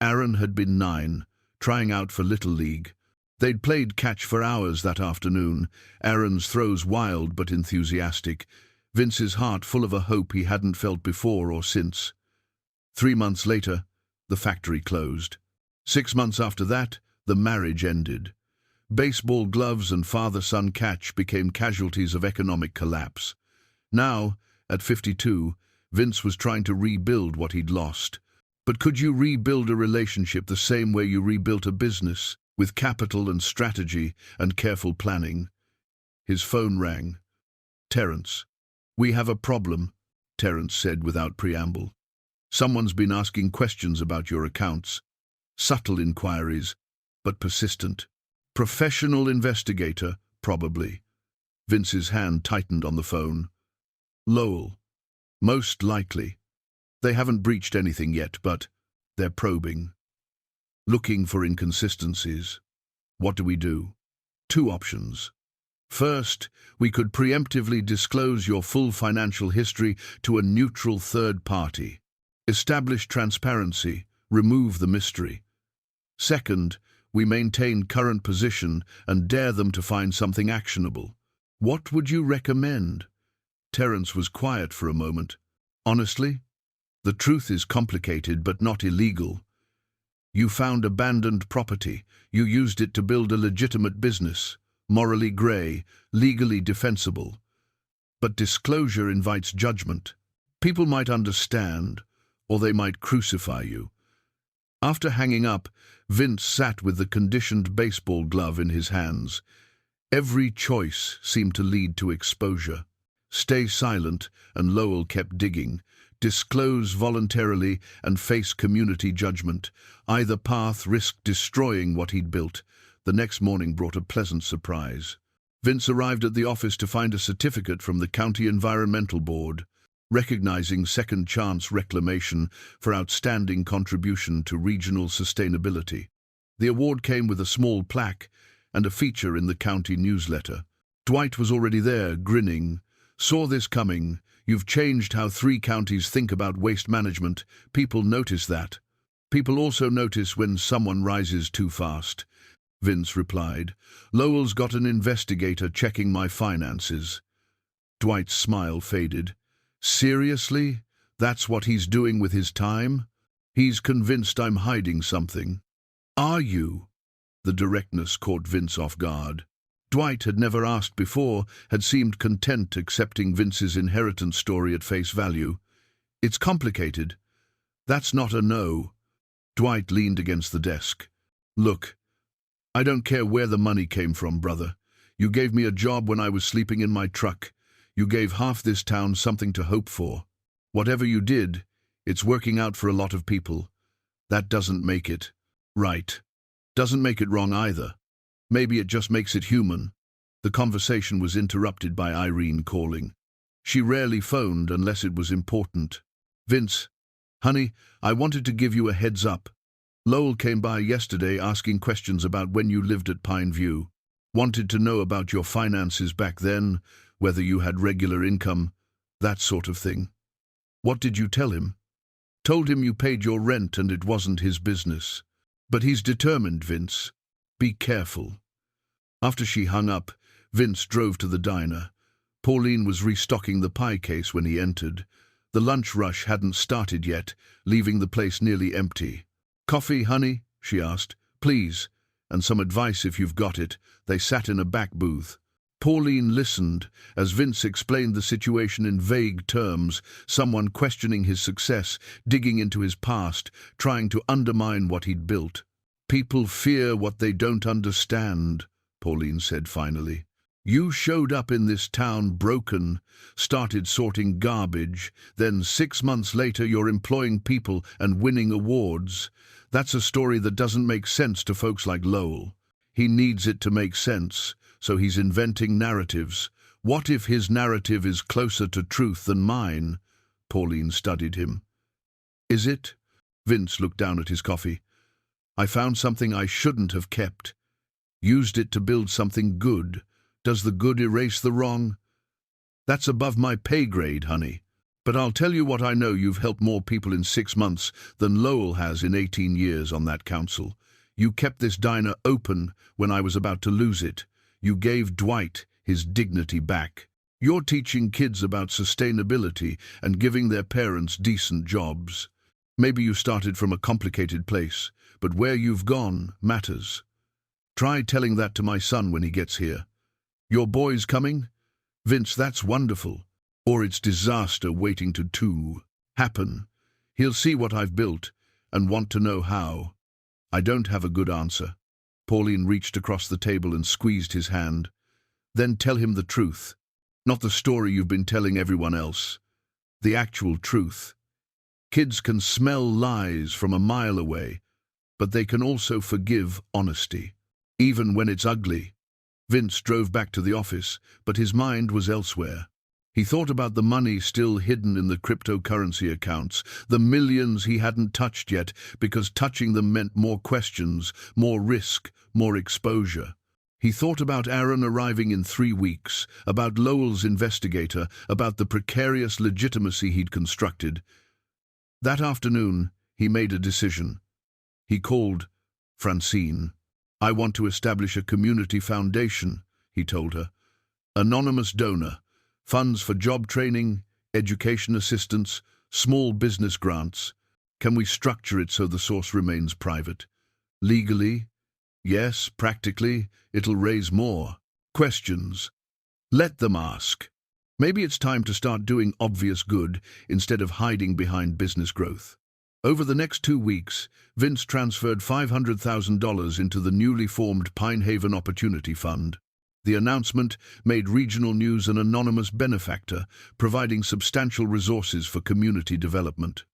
Aaron had been 9, trying out for Little League. They'd played catch for hours that afternoon, Aaron's throws wild but enthusiastic, Vince's heart full of a hope he hadn't felt before or since. 3 months later, the factory closed. 6 months after that, the marriage ended. Baseball gloves and father-son catch became casualties of economic collapse. Now, at 52, Vince was trying to rebuild what he'd lost. But could you rebuild a relationship the same way you rebuilt a business, with capital and strategy and careful planning? His phone rang. "Terrence." "We have a problem," Terrence said without preamble. "Someone's been asking questions about your accounts. Subtle inquiries, but persistent. Professional investigator, probably." Vince's hand tightened on the phone. "Lowell. Most likely. They haven't breached anything yet, but they're probing. Looking for inconsistencies. What do we do?" 2 options. First, we could preemptively disclose your full financial history to a neutral third party. Establish transparency, remove the mystery. Second, we maintain current position and dare them to find something actionable. What would you recommend? Terrence was quiet for a moment. Honestly, the truth is complicated but not illegal. You found abandoned property. You used it to build a legitimate business, morally grey, legally defensible. But disclosure invites judgment. People might understand, or they might crucify you. After hanging up, Vince sat with the conditioned baseball glove in his hands. Every choice seemed to lead to exposure. Stay silent, and Lowell kept digging. Disclose voluntarily and face community judgment. Either path risked destroying what he'd built. The next morning brought a pleasant surprise. Vince arrived at the office to find a certificate from the County Environmental Board, recognizing second chance reclamation for outstanding contribution to regional sustainability. The award came with a small plaque and a feature in the county newsletter. Dwight was already there, grinning. Saw this coming. You've changed how 3 counties think about waste management. People notice that. People also notice when someone rises too fast. Vince replied. Lowell's got an investigator checking my finances. Dwight's smile faded. Seriously? That's what he's doing with his time? He's convinced I'm hiding something. Are you? The directness caught Vince off guard. Dwight had never asked before, had seemed content accepting Vince's inheritance story at face value. It's complicated. That's not a no. Dwight leaned against the desk. Look, I don't care where the money came from, brother. You gave me a job when I was sleeping in my truck. You gave half this town something to hope for. Whatever you did, it's working out for a lot of people. That doesn't make it right. Doesn't make it wrong either. Maybe it just makes it human. The conversation was interrupted by Irene calling. She rarely phoned unless it was important. Vince, honey, I wanted to give you a heads up. Lowell came by yesterday asking questions about when you lived at Pine View. Wanted to know about your finances back then, whether you had regular income, that sort of thing. What did you tell him? Told him you paid your rent and it wasn't his business. But he's determined, Vince. Be careful. After she hung up, Vince drove to the diner. Pauline was restocking the pie case when he entered. The lunch rush hadn't started yet, leaving the place nearly empty. Coffee, honey? She asked. Please, and some advice if you've got it. They sat in a back booth. Pauline listened as Vince explained the situation in vague terms, someone questioning his success, digging into his past, trying to undermine what he'd built. People fear what they don't understand, Pauline said finally. You showed up in this town broken, started sorting garbage, then 6 months later you're employing people and winning awards. That's a story that doesn't make sense to folks like Lowell. He needs it to make sense, so he's inventing narratives. What if his narrative is closer to truth than mine? Pauline studied him. Is it? Vince looked down at his coffee. I found something I shouldn't have kept. Used it to build something good. Does the good erase the wrong? That's above my pay grade, honey. But I'll tell you what I know, you've helped more people in 6 months than Lowell has in 18 years on that council. You kept this diner open when I was about to lose it. You gave Dwight his dignity back. You're teaching kids about sustainability and giving their parents decent jobs. Maybe you started from a complicated place, but where you've gone matters. Try telling that to my son when he gets here. Your boy's coming? Vince, that's wonderful. Or it's disaster waiting to happen. He'll see what I've built and want to know how. I don't have a good answer. Pauline reached across the table and squeezed his hand. Then tell him the truth. Not the story you've been telling everyone else. The actual truth. Kids can smell lies from a mile away, but they can also forgive honesty, even when it's ugly. Vince drove back to the office, but his mind was elsewhere. He thought about the money still hidden in the cryptocurrency accounts, the millions he hadn't touched yet because touching them meant more questions, more risk, more exposure. He thought about Aaron arriving in 3 weeks, about Lowell's investigator, about the precarious legitimacy he'd constructed. That afternoon, he made a decision. He called Francine. I want to establish a community foundation, he told her. Anonymous donor. Funds for job training, education assistance, small business grants. Can we structure it so the source remains private? Legally? Yes, practically, it'll raise more questions. Let them ask. Maybe it's time to start doing obvious good instead of hiding behind business growth. Over the next 2 weeks, Vince transferred $500,000 into the newly formed Pinehaven Opportunity Fund. The announcement made regional news an anonymous benefactor, providing substantial resources for community development.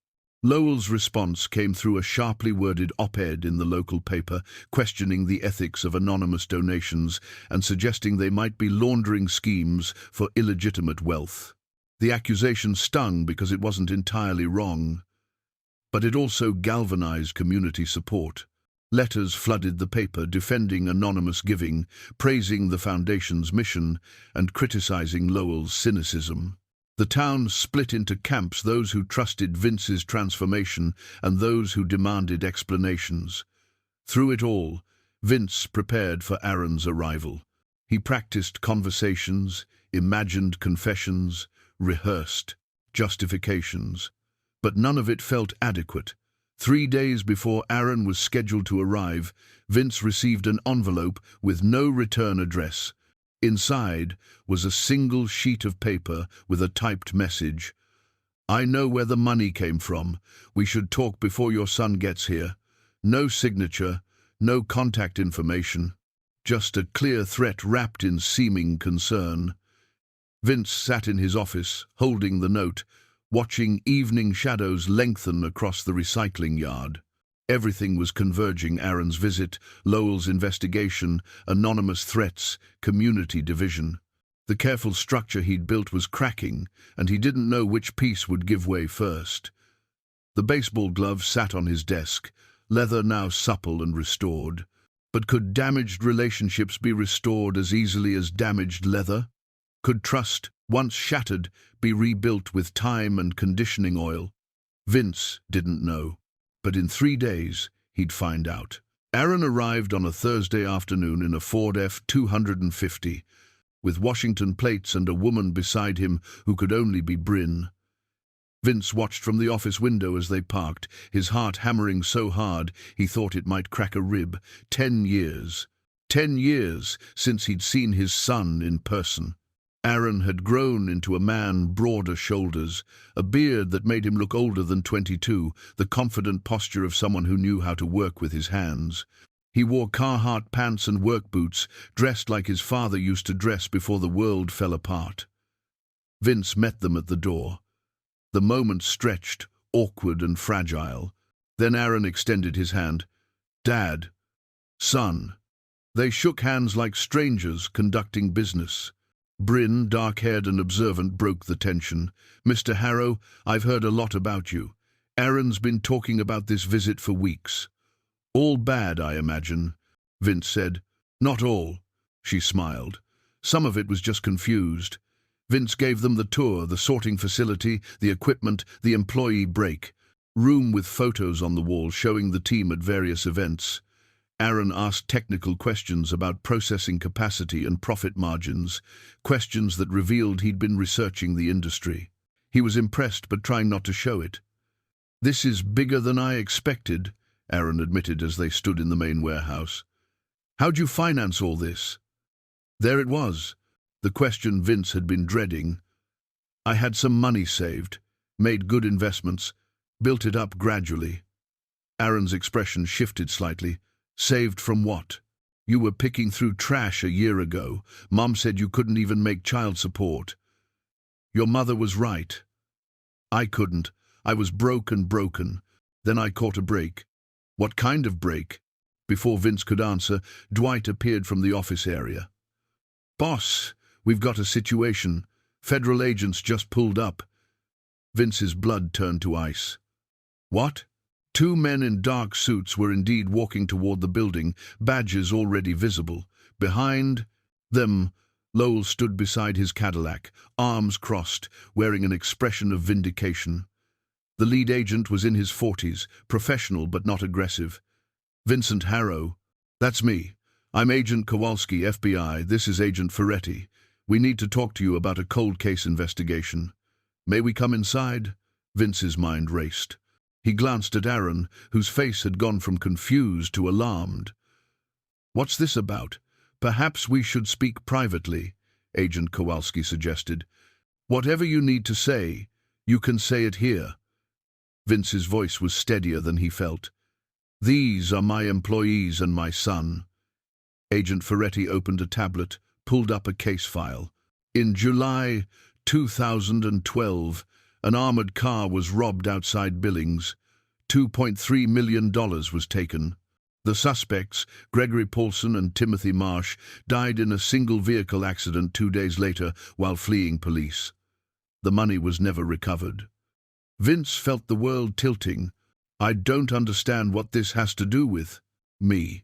Lowell's response came through a sharply worded op-ed in the local paper, questioning the ethics of anonymous donations and suggesting they might be laundering schemes for illegitimate wealth. The accusation stung because it wasn't entirely wrong, but it also galvanized community support. Letters flooded the paper defending anonymous giving, praising the foundation's mission, and criticizing Lowell's cynicism. The town split into camps, those who trusted Vince's transformation and those who demanded explanations. Through it all, Vince prepared for Aaron's arrival. He practiced conversations, imagined confessions, rehearsed justifications. But none of it felt adequate. 3 days before Aaron was scheduled to arrive, Vince received an envelope with no return address. Inside was a single sheet of paper with a typed message. "I know where the money came from. We should talk before your son gets here." No signature, no contact information. Just a clear threat wrapped in seeming concern. Vince sat in his office, holding the note, watching evening shadows lengthen across the recycling yard. Everything was converging: Aaron's visit, Lowell's investigation, anonymous threats, community division. The careful structure he'd built was cracking, and he didn't know which piece would give way first. The baseball glove sat on his desk, leather now supple and restored. But could damaged relationships be restored as easily as damaged leather? Could trust, once shattered, be rebuilt with time and conditioning oil? Vince didn't know. But in 3 days, he'd find out. Aaron arrived on a Thursday afternoon in a Ford F-250, with Washington plates and a woman beside him who could only be Bryn. Vince watched from the office window as they parked, his heart hammering so hard he thought it might crack a rib. 10 years. 10 years since he'd seen his son in person. Aaron had grown into a man, broader shoulders, a beard that made him look older than 22, the confident posture of someone who knew how to work with his hands. He wore Carhartt pants and work boots, dressed like his father used to dress before the world fell apart. Vince met them at the door. The moment stretched, awkward and fragile. Then Aaron extended his hand. "Dad. Son." They shook hands like strangers conducting business. Bryn, dark-haired and observant, broke the tension. "Mr. Harrow, I've heard a lot about you. Aaron's been talking about this visit for weeks." "All bad, I imagine," Vince said. "Not all," she smiled. "Some of it was just confused." Vince gave them the tour, the sorting facility, the equipment, the employee break. Room with photos on the wall showing the team at various events. Aaron asked technical questions about processing capacity and profit margins, questions that revealed he'd been researching the industry. He was impressed, but trying not to show it. "This is bigger than I expected," Aaron admitted as they stood in the main warehouse. "How'd you finance all this?" There it was, the question Vince had been dreading. "I had some money saved, made good investments, built it up gradually." Aaron's expression shifted slightly. "Saved from what? You were picking through trash a year ago. Mom said you couldn't even make child support." "Your mother was right. I couldn't. I was broken. Then I caught a break." "What kind of break?" Before Vince could answer, Dwight appeared from the office area. "Boss, we've got a situation. Federal agents just pulled up." Vince's blood turned to ice. "What?" 2 men in dark suits were indeed walking toward the building, badges already visible. Behind them, Lowell stood beside his Cadillac, arms crossed, wearing an expression of vindication. The lead agent was in his 40s, professional but not aggressive. "Vincent Harrow." "That's me. I'm Agent Kowalski, FBI. This is Agent Ferretti. We need to talk to you about a cold case investigation." "May we come inside?" Vince's mind raced. He glanced at Aaron, whose face had gone from confused to alarmed. "What's this about?" "Perhaps we should speak privately," Agent Kowalski suggested. "Whatever you need to say, you can say it here." Vince's voice was steadier than he felt. "These are my employees and my son." Agent Ferretti opened a tablet, pulled up a case file. "In July 2012, An armored car was robbed outside Billings. $2.3 million was taken. The suspects, Gregory Paulson and Timothy Marsh, died in a single vehicle accident 2 days later while fleeing police. The money was never recovered. Vince felt the world tilting. I don't understand what this has to do with me.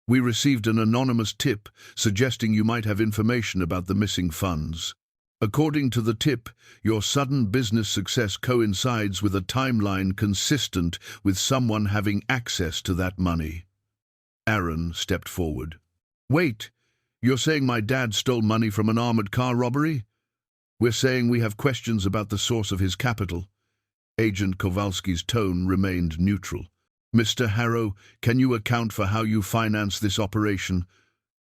We received an anonymous tip suggesting you might have information about the missing funds. According to the tip, your sudden business success coincides with a timeline consistent with someone having access to that money. Aaron stepped forward. Wait, you're saying my dad stole money from an armored car robbery? We're saying we have questions about the source of his capital. Agent Kowalski's tone remained neutral. Mr. Harrow, can you account for how you financed this operation?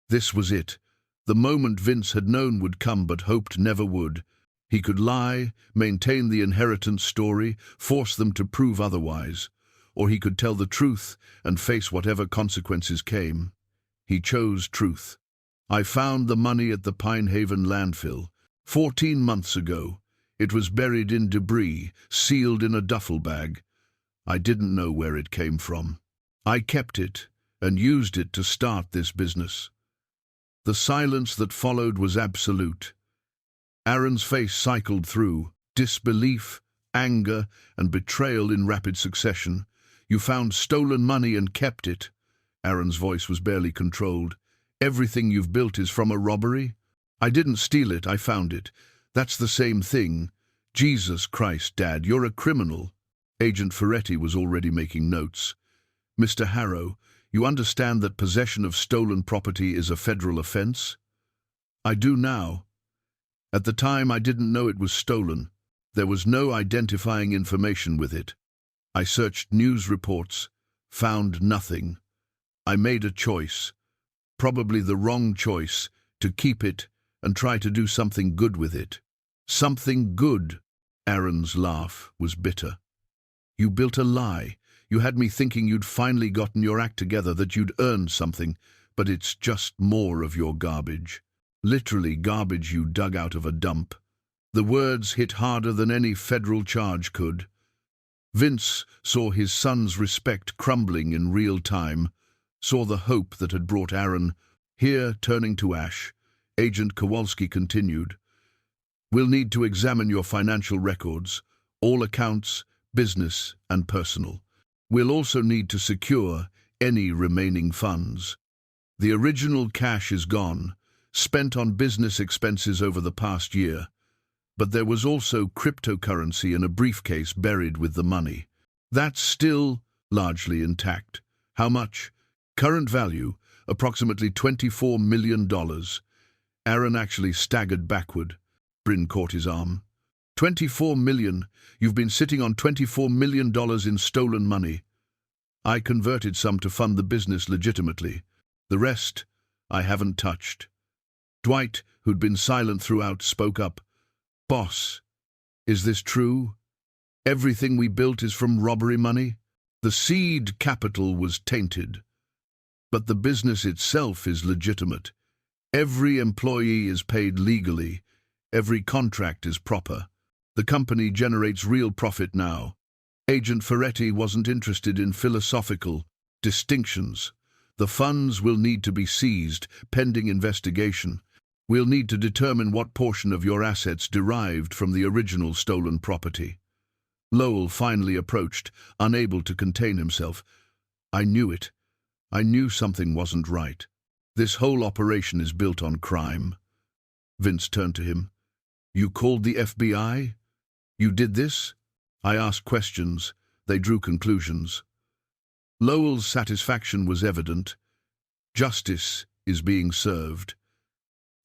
This was it. The moment Vince had known would come but hoped never would. He could lie, maintain the inheritance story, force them to prove otherwise. Or he could tell the truth and face whatever consequences came. He chose truth. I found the money at the Pine Haven landfill 14 months ago. It was buried in debris, sealed in a duffel bag. I didn't know where it came from. I kept it and used it to start this business. The silence that followed was absolute. Aaron's face cycled through disbelief, anger, and betrayal in rapid succession. You found stolen money and kept it. Aaron's voice was barely controlled. Everything you've built is from a robbery? I didn't steal it, I found it. That's the same thing. Jesus Christ, Dad, you're a criminal. Agent Ferretti was already making notes. Mr. Harrow, you understand that possession of stolen property is a federal offense? I do now. At the time, I didn't know it was stolen. There was no identifying information with it. I searched news reports, found nothing. I made a choice, probably the wrong choice, to keep it and try to do something good with it. Something good. Aaron's laugh was bitter. You built a lie. You had me thinking you'd finally gotten your act together, that you'd earned something, but it's just more of your garbage. Literally garbage you dug out of a dump. The words hit harder than any federal charge could. Vince saw his son's respect crumbling in real time, saw the hope that had brought Aaron. Here, turning to Ash, Agent Kowalski continued, We'll need to examine your financial records, all accounts, business and personal. We'll also need to secure any remaining funds. The original cash is gone, spent on business expenses over the past year, but there was also cryptocurrency in a briefcase buried with the money. That's still largely intact. How much? Current value, approximately $24 million. Aaron actually staggered backward. Bryn caught his arm. 24 million. You've been sitting on $24 million in stolen money. I converted some to fund the business legitimately. The rest, I haven't touched. Dwight, who'd been silent throughout, spoke up. Boss, is this true? Everything we built is from robbery money? The seed capital was tainted, but the business itself is legitimate. Every employee is paid legally. Every contract is proper. The company generates real profit now. Agent Ferretti wasn't interested in philosophical distinctions. The funds will need to be seized, pending investigation. We'll need to determine what portion of your assets derived from the original stolen property. Lowell finally approached, unable to contain himself. I knew it. I knew something wasn't right. This whole operation is built on crime. Vince turned to him. You called the FBI? You did this? I asked questions. They drew conclusions. Lowell's satisfaction was evident. Justice is being served.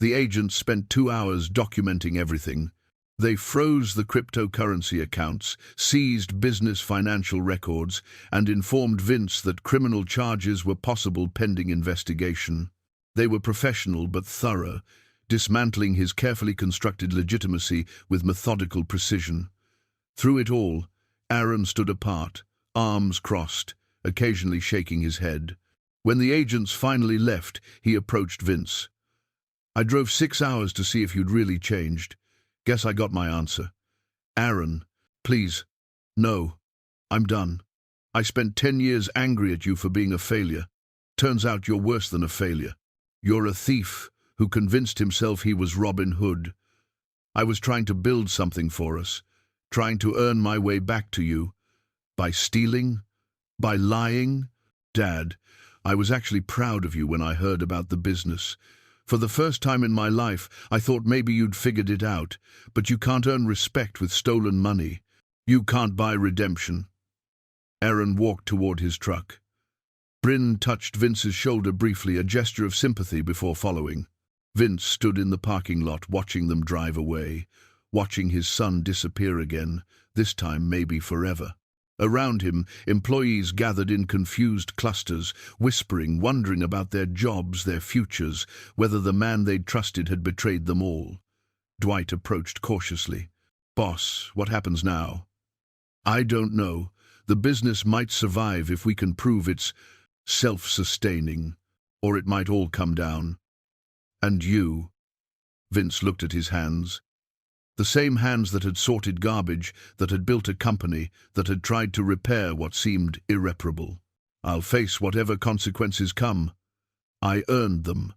The agents spent 2 hours documenting everything. They froze the cryptocurrency accounts, seized business financial records, and informed Vince that criminal charges were possible pending investigation. They were professional but thorough, dismantling his carefully constructed legitimacy with methodical precision. Through it all, Aaron stood apart, arms crossed, occasionally shaking his head. When the agents finally left, he approached Vince. I drove 6 hours to see if you'd really changed. Guess I got my answer. Aaron, Please. No. I'm done. I spent 10 years angry at you for being a failure. Turns out you're worse than a failure. You're a thief who convinced himself he was Robin Hood. I was trying to build something for us, trying to earn my way back to you. By stealing? By lying? Dad, I was actually proud of you when I heard about the business. For the first time in my life, I thought maybe you'd figured it out, but you can't earn respect with stolen money. You can't buy redemption. Aaron walked toward his truck. Bryn touched Vince's shoulder briefly, a gesture of sympathy before following. Vince stood in the parking lot watching them drive away, watching his son disappear again, this time maybe forever. Around him, employees gathered in confused clusters, whispering, wondering about their jobs, their futures, whether the man they'd trusted had betrayed them all. Dwight approached cautiously. Boss, what happens now? I don't know. The business might survive if we can prove it's self-sustaining, or it might all come down. And you? Vince looked at his hands. The same hands that had sorted garbage, that had built a company, that had tried to repair what seemed irreparable. I'll face whatever consequences come. I earned them.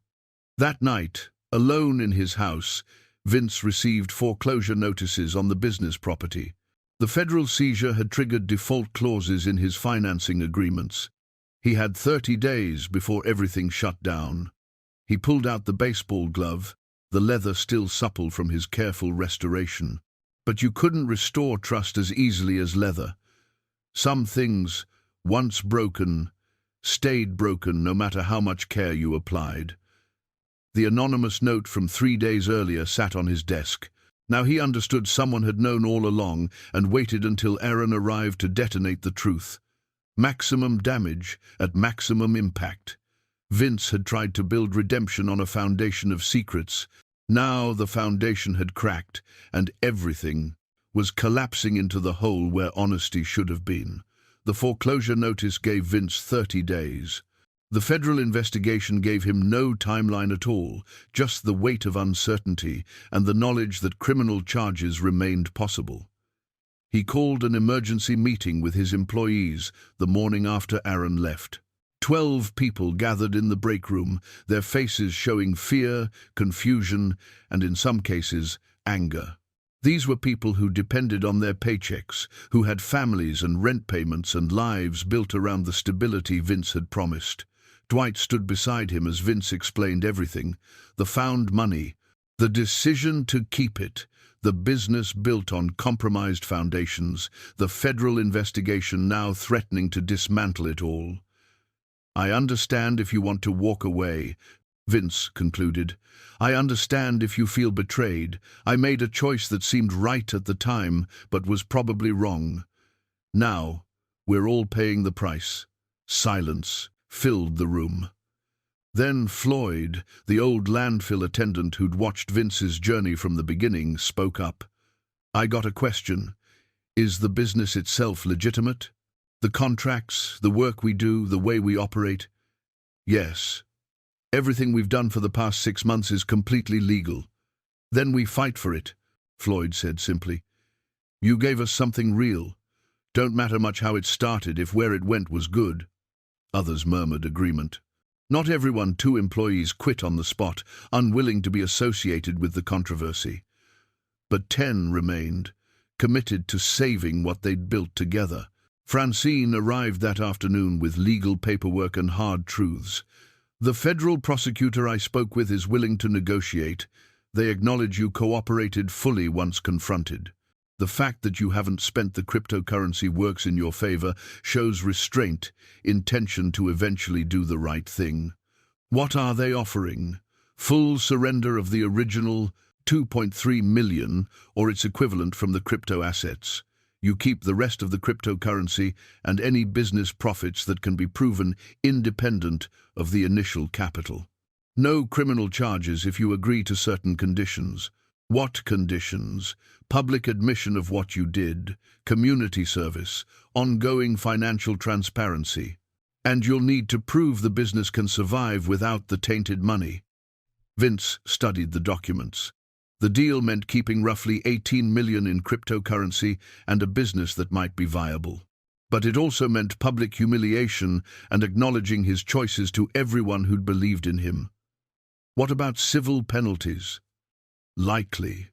That night, alone in his house, Vince received foreclosure notices on the business property. The federal seizure had triggered default clauses in his financing agreements. He had 30 days before everything shut down. He pulled out the baseball glove, the leather still supple from his careful restoration. But you couldn't restore trust as easily as leather. Some things, once broken, stayed broken no matter how much care you applied. The anonymous note from 3 days earlier sat on his desk. Now he understood someone had known all along and waited until Aaron arrived to detonate the truth. Maximum damage at maximum impact. Vince had tried to build redemption on a foundation of secrets. Now the foundation had cracked, and everything was collapsing into the hole where honesty should have been. The foreclosure notice gave Vince 30 days. The federal investigation gave him no timeline at all, just the weight of uncertainty and the knowledge that criminal charges remained possible. He called an emergency meeting with his employees the morning after Aaron left. 12 people gathered in the break room, their faces showing fear, confusion, and in some cases, anger. These were people who depended on their paychecks, who had families and rent payments and lives built around the stability Vince had promised. Dwight stood beside him as Vince explained everything: the found money, the decision to keep it, the business built on compromised foundations, the federal investigation now threatening to dismantle it all. I understand if you want to walk away, Vince concluded. I understand if you feel betrayed. I made a choice that seemed right at the time, but was probably wrong. Now, we're all paying the price. Silence filled the room. Then Floyd, the old landfill attendant who'd watched Vince's journey from the beginning, spoke up. I got a question. Is the business itself legitimate? The contracts, the work we do, the way we operate? Yes. Everything we've done for the past 6 months is completely legal. Then we fight for it, Floyd said simply. You gave us something real. Don't matter much how it started if where it went was good. Others murmured agreement. Not everyone. 2 employees quit on the spot, unwilling to be associated with the controversy. But 10 remained, committed to saving what they'd built together. Francine arrived that afternoon with legal paperwork and hard truths. The federal prosecutor I spoke with is willing to negotiate. They acknowledge you cooperated fully once confronted. The fact that you haven't spent the cryptocurrency works in your favor shows restraint, intention to eventually do the right thing. What are they offering? Full surrender of the original 2.3 million or its equivalent from the crypto assets. You keep the rest of the cryptocurrency and any business profits that can be proven independent of the initial capital. No criminal charges if you agree to certain conditions. What conditions? Public admission of what you did, community service, ongoing financial transparency. And you'll need to prove the business can survive without the tainted money. Vince studied the documents. The deal meant keeping roughly 18 million in cryptocurrency and a business that might be viable. But it also meant public humiliation and acknowledging his choices to everyone who'd believed in him. What about civil penalties? Likely.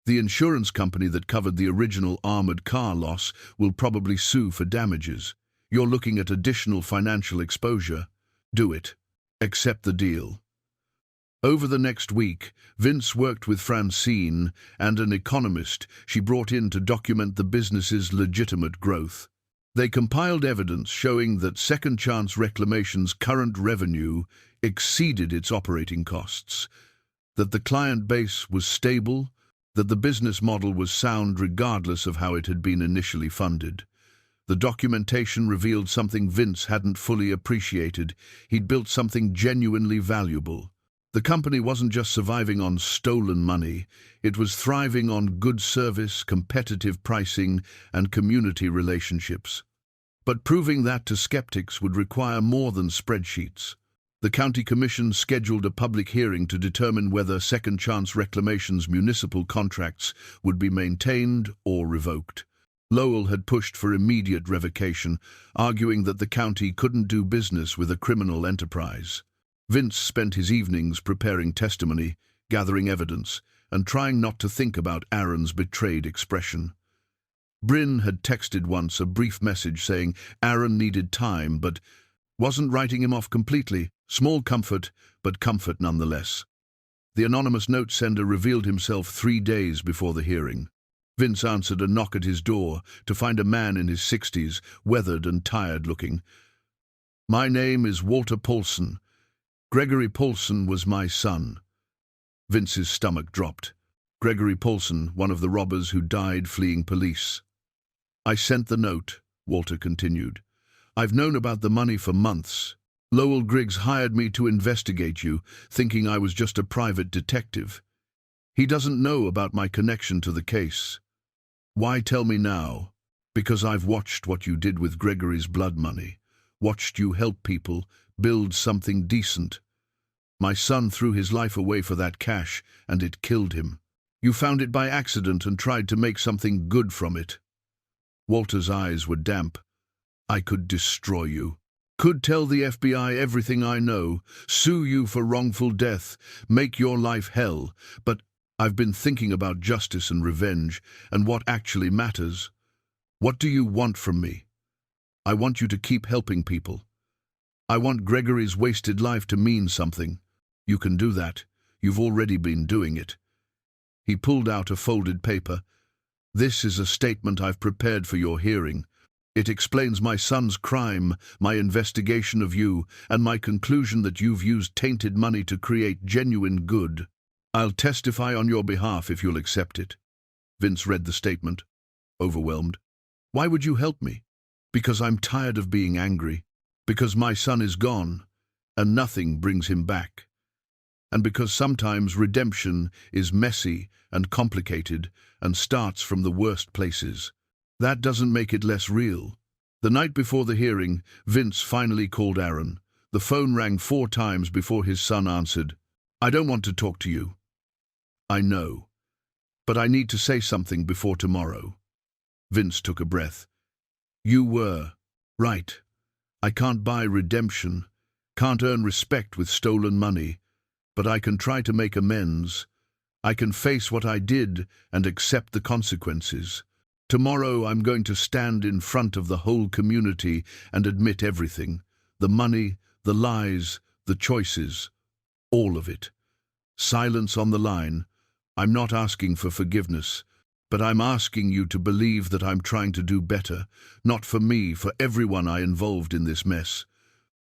The insurance company that covered the original armored car loss will probably sue for damages. You're looking at additional financial exposure. Do it. Accept the deal. Over the next week, Vince worked with Francine and an economist she brought in to document the business's legitimate growth. They compiled evidence showing that Second Chance Reclamation's current revenue exceeded its operating costs, that the client base was stable, that the business model was sound regardless of how it had been initially funded. The documentation revealed something Vince hadn't fully appreciated. He'd built something genuinely valuable. The company wasn't just surviving on stolen money, it was thriving on good service, competitive pricing, and community relationships. But proving that to skeptics would require more than spreadsheets. The county commission scheduled a public hearing to determine whether Second Chance Reclamation's municipal contracts would be maintained or revoked. Lowell had pushed for immediate revocation, arguing that the county couldn't do business with a criminal enterprise. Vince spent his evenings preparing testimony, gathering evidence, and trying not to think about Aaron's betrayed expression. Bryn had texted once a brief message saying Aaron needed time but wasn't writing him off completely. Small comfort, but comfort nonetheless. The anonymous note sender revealed himself 3 days before the hearing. Vince answered a knock at his door to find a man in his 60s, weathered and tired-looking. "My name is Walter Paulson. Gregory Paulson was my son." Vince's stomach dropped. Gregory Paulson, one of the robbers who died fleeing police. "I sent the note," Walter continued. "I've known about the money for months. Lowell Griggs hired me to investigate you, thinking I was just a private detective. He doesn't know about my connection to the case. Why tell me now? Because I've watched what you did with Gregory's blood money, watched you help people, build something decent. My son threw his life away for that cash, and it killed him. You found it by accident and tried to make something good from it." Walter's eyes were damp. "I could destroy you. Could tell the FBI everything I know, sue you for wrongful death, make your life hell, but I've been thinking about justice and revenge and what actually matters. What do you want from me? I want you to keep helping people. I want Gregory's wasted life to mean something. You can do that. You've already been doing it." He pulled out a folded paper. "This is a statement I've prepared for your hearing. It explains my son's crime, my investigation of you, and my conclusion that you've used tainted money to create genuine good. I'll testify on your behalf if you'll accept it." Vince read the statement, overwhelmed. "Why would you help me?" "Because I'm tired of being angry. Because my son is gone, and nothing brings him back. And because sometimes redemption is messy and complicated and starts from the worst places. That doesn't make it less real." The night before the hearing, Vince finally called Aaron. The phone rang 4 times before his son answered. "I don't want to talk to you." "I know. But I need to say something before tomorrow." Vince took a breath. "You were right. I can't buy redemption, can't earn respect with stolen money, but I can try to make amends. I can face what I did and accept the consequences. Tomorrow I'm going to stand in front of the whole community and admit everything. The money, the lies, the choices. All of it. Silence on the line. I'm not asking for forgiveness, but I'm asking you to believe that I'm trying to do better. Not for me, for everyone I involved in this mess.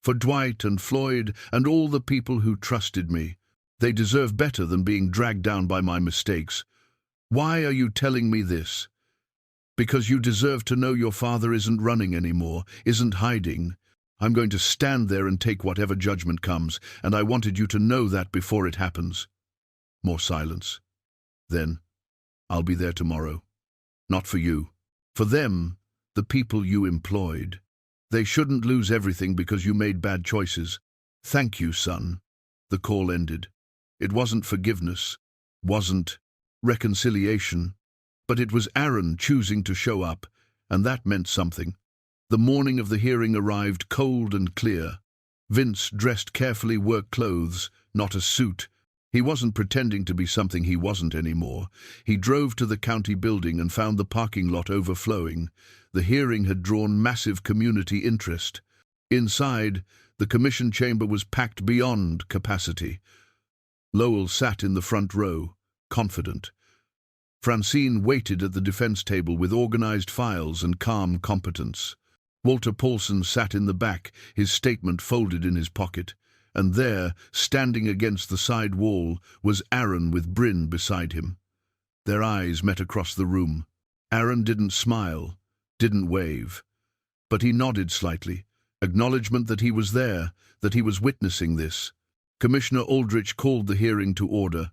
For Dwight and Floyd and all the people who trusted me. They deserve better than being dragged down by my mistakes. Why are you telling me this? Because you deserve to know your father isn't running anymore, isn't hiding. I'm going to stand there and take whatever judgment comes, and I wanted you to know that before it happens." More silence. Then, "I'll be there tomorrow. Not for you. For them, the people you employed. They shouldn't lose everything because you made bad choices. Thank you, son." The call ended. It wasn't forgiveness. Wasn't reconciliation. But it was Aaron choosing to show up, and that meant something. The morning of the hearing arrived cold and clear. Vince dressed carefully work clothes, not a suit. He wasn't pretending to be something he wasn't anymore. He drove to the county building and found the parking lot overflowing. The hearing had drawn massive community interest. Inside, the commission chamber was packed beyond capacity. Lowell sat in the front row, confident. Francine waited at the defense table with organized files and calm competence. Walter Paulson sat in the back, his statement folded in his pocket. And there, standing against the side wall, was Aaron with Bryn beside him. Their eyes met across the room. Aaron didn't smile, didn't wave. But he nodded slightly, acknowledgement that he was there, that he was witnessing this. Commissioner Aldrich called the hearing to order.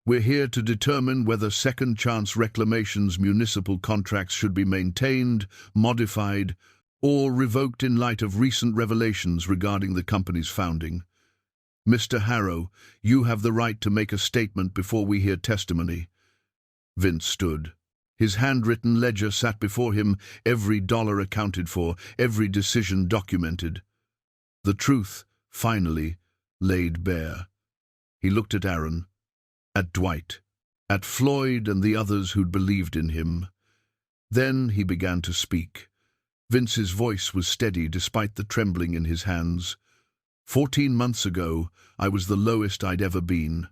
We're here to determine whether Second Chance Reclamation's municipal contracts should be maintained, modified, or revoked in light of recent revelations regarding the company's founding. Mr. Harrow, you have the right to make a statement before we hear testimony. Vince stood. His handwritten ledger sat before him, every dollar accounted for, every decision documented. The truth, finally, laid bare. He looked at Aaron, at Dwight, at Floyd and the others who'd believed in him. Then he began to speak. Vince's voice was steady despite the trembling in his hands. 14 months ago, I was the lowest I'd ever been.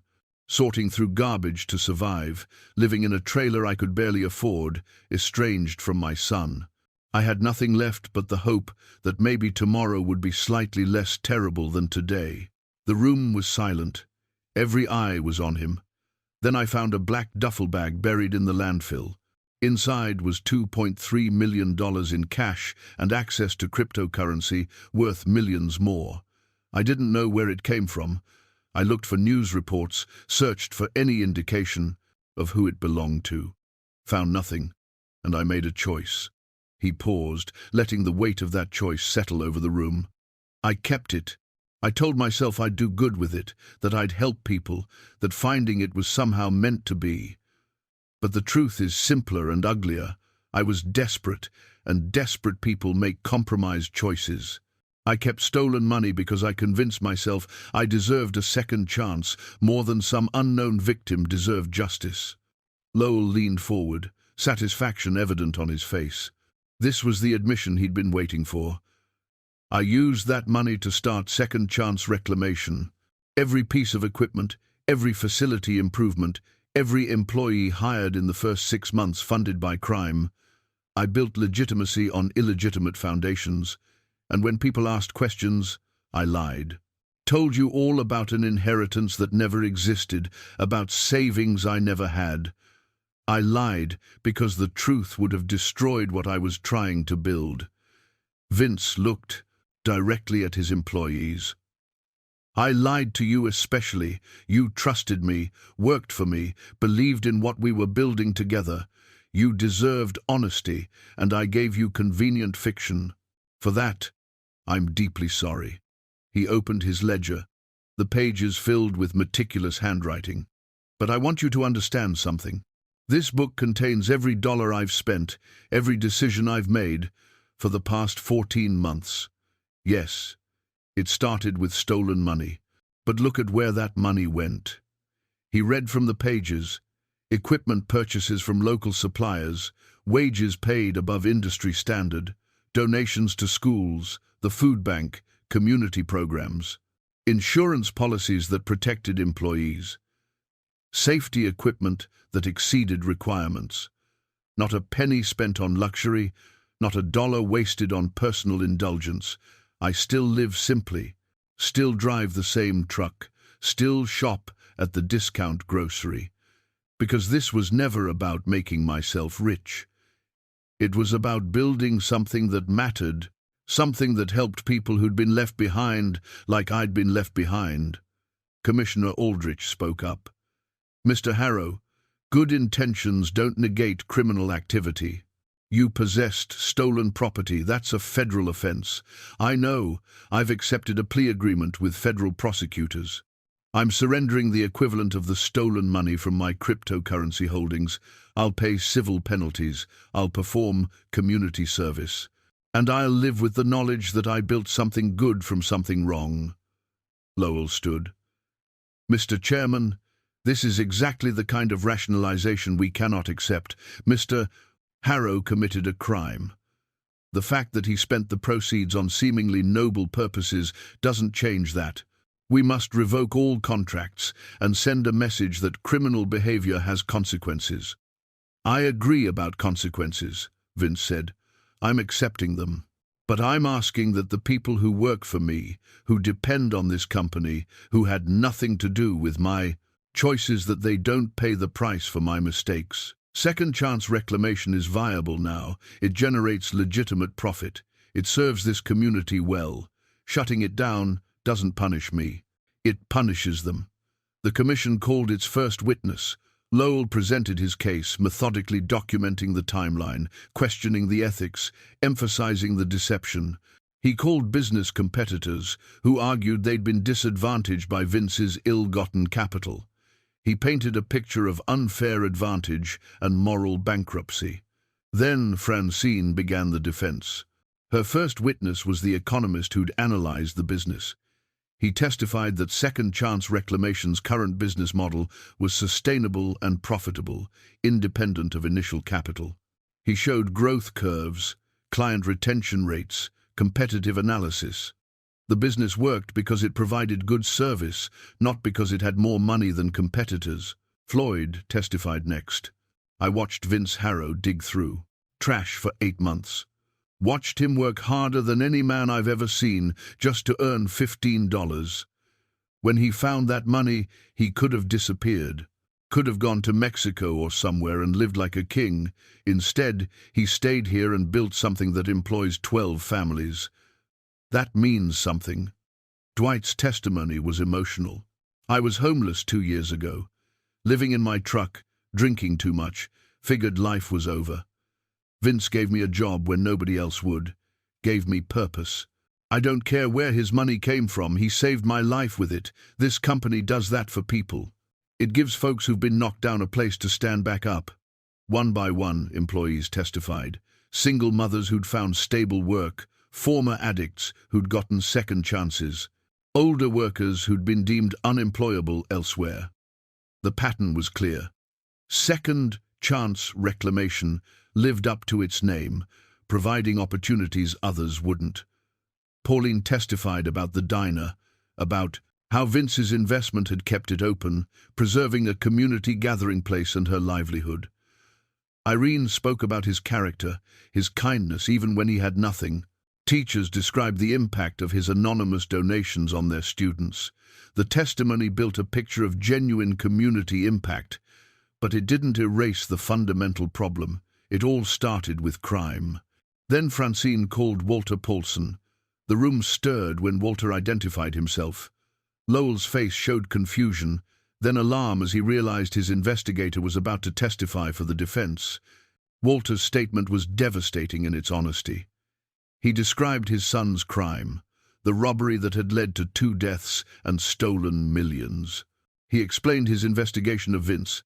Sorting through garbage to survive, living in a trailer I could barely afford, estranged from my son. I had nothing left but the hope that maybe tomorrow would be slightly less terrible than today. The room was silent. Every eye was on him. Then I found a black duffel bag buried in the landfill. Inside was $2.3 million in cash and access to cryptocurrency worth millions more. I didn't know where it came from. I looked for news reports, searched for any indication of who it belonged to. Found nothing, and I made a choice. He paused, letting the weight of that choice settle over the room. I kept it. I told myself I'd do good with it, that I'd help people, that finding it was somehow meant to be. But the truth is simpler and uglier. I was desperate, and desperate people make compromised choices. I kept stolen money because I convinced myself I deserved a second chance, more than some unknown victim deserved justice. Lowell leaned forward, satisfaction evident on his face. This was the admission he'd been waiting for. I used that money to start Second Chance Reclamation. Every piece of equipment, every facility improvement, every employee hired in the first 6 months funded by crime. I built legitimacy on illegitimate foundations, and when people asked questions, I lied. Told you all about an inheritance that never existed, about savings I never had. I lied because the truth would have destroyed what I was trying to build. Vince looked directly at his employees. I lied to you especially. You trusted me, worked for me, believed in what we were building together. You deserved honesty, and I gave you convenient fiction. For that, I'm deeply sorry. He opened his ledger, the pages filled with meticulous handwriting. But I want you to understand something. This book contains every dollar I've spent, every decision I've made, for the past 14 months. Yes, it started with stolen money, but look at where that money went. He read from the pages: equipment purchases from local suppliers, wages paid above industry standard, donations to schools, the food bank, community programs, insurance policies that protected employees, safety equipment that exceeded requirements. Not a penny spent on luxury, not a dollar wasted on personal indulgence. I still live simply, still drive the same truck, still shop at the discount grocery. Because this was never about making myself rich. It was about building something that mattered, something that helped people who'd been left behind like I'd been left behind. Commissioner Aldrich spoke up. Mr. Harrow, good intentions don't negate criminal activity. You possessed stolen property. That's a federal offense. I know. I've accepted a plea agreement with federal prosecutors. I'm surrendering the equivalent of the stolen money from my cryptocurrency holdings. I'll pay civil penalties. I'll perform community service. And I'll live with the knowledge that I built something good from something wrong. Lowell stood. Mr. Chairman, this is exactly the kind of rationalization we cannot accept. Mr. Harrow committed a crime. The fact that he spent the proceeds on seemingly noble purposes doesn't change that. We must revoke all contracts and send a message that criminal behavior has consequences. I agree about consequences, Vince said. I'm accepting them. But I'm asking that the people who work for me, who depend on this company, who had nothing to do with my choices, that they don't pay the price for my mistakes. Second chance reclamation is viable now. It generates legitimate profit. It serves this community well. Shutting it down doesn't punish me. It punishes them. The commission called its first witness. Lowell presented his case, methodically documenting the timeline, questioning the ethics, emphasizing the deception. He called business competitors, who argued they'd been disadvantaged by Vince's ill-gotten capital. He painted a picture of unfair advantage and moral bankruptcy. Then Francine began the defense. Her first witness was the economist who'd analyzed the business. He testified that Second Chance Reclamation's current business model was sustainable and profitable, independent of initial capital. He showed growth curves, client retention rates, competitive analysis. The business worked because it provided good service, not because it had more money than competitors. Floyd testified next. I watched Vince Harrow dig through trash for 8 months. Watched him work harder than any man I've ever seen just to earn $15. When he found that money, he could have disappeared, could have gone to Mexico or somewhere and lived like a king. Instead, he stayed here and built something that employs 12 families. That means something. Dwight's testimony was emotional. I was homeless 2 years ago, living in my truck, drinking too much, figured life was over. Vince gave me a job when nobody else would, gave me purpose. I don't care where his money came from, he saved my life with it. This company does that for people. It gives folks who've been knocked down a place to stand back up. One by one, employees testified. Single mothers who'd found stable work, former addicts who'd gotten second chances, older workers who'd been deemed unemployable elsewhere. The pattern was clear. Second Chance Reclamation lived up to its name, providing opportunities others wouldn't. Pauline testified about the diner, about how Vince's investment had kept it open, preserving a community gathering place and her livelihood. Irene spoke about his character, his kindness even when he had nothing. Teachers described the impact of his anonymous donations on their students. The testimony built a picture of genuine community impact, but it didn't erase the fundamental problem. It all started with crime. Then Francine called Walter Paulson. The room stirred when Walter identified himself. Lowell's face showed confusion, then alarm as he realized his investigator was about to testify for the defense. Walter's statement was devastating in its honesty. He described his son's crime, the robbery that had led to 2 deaths and stolen millions. He explained his investigation of Vince,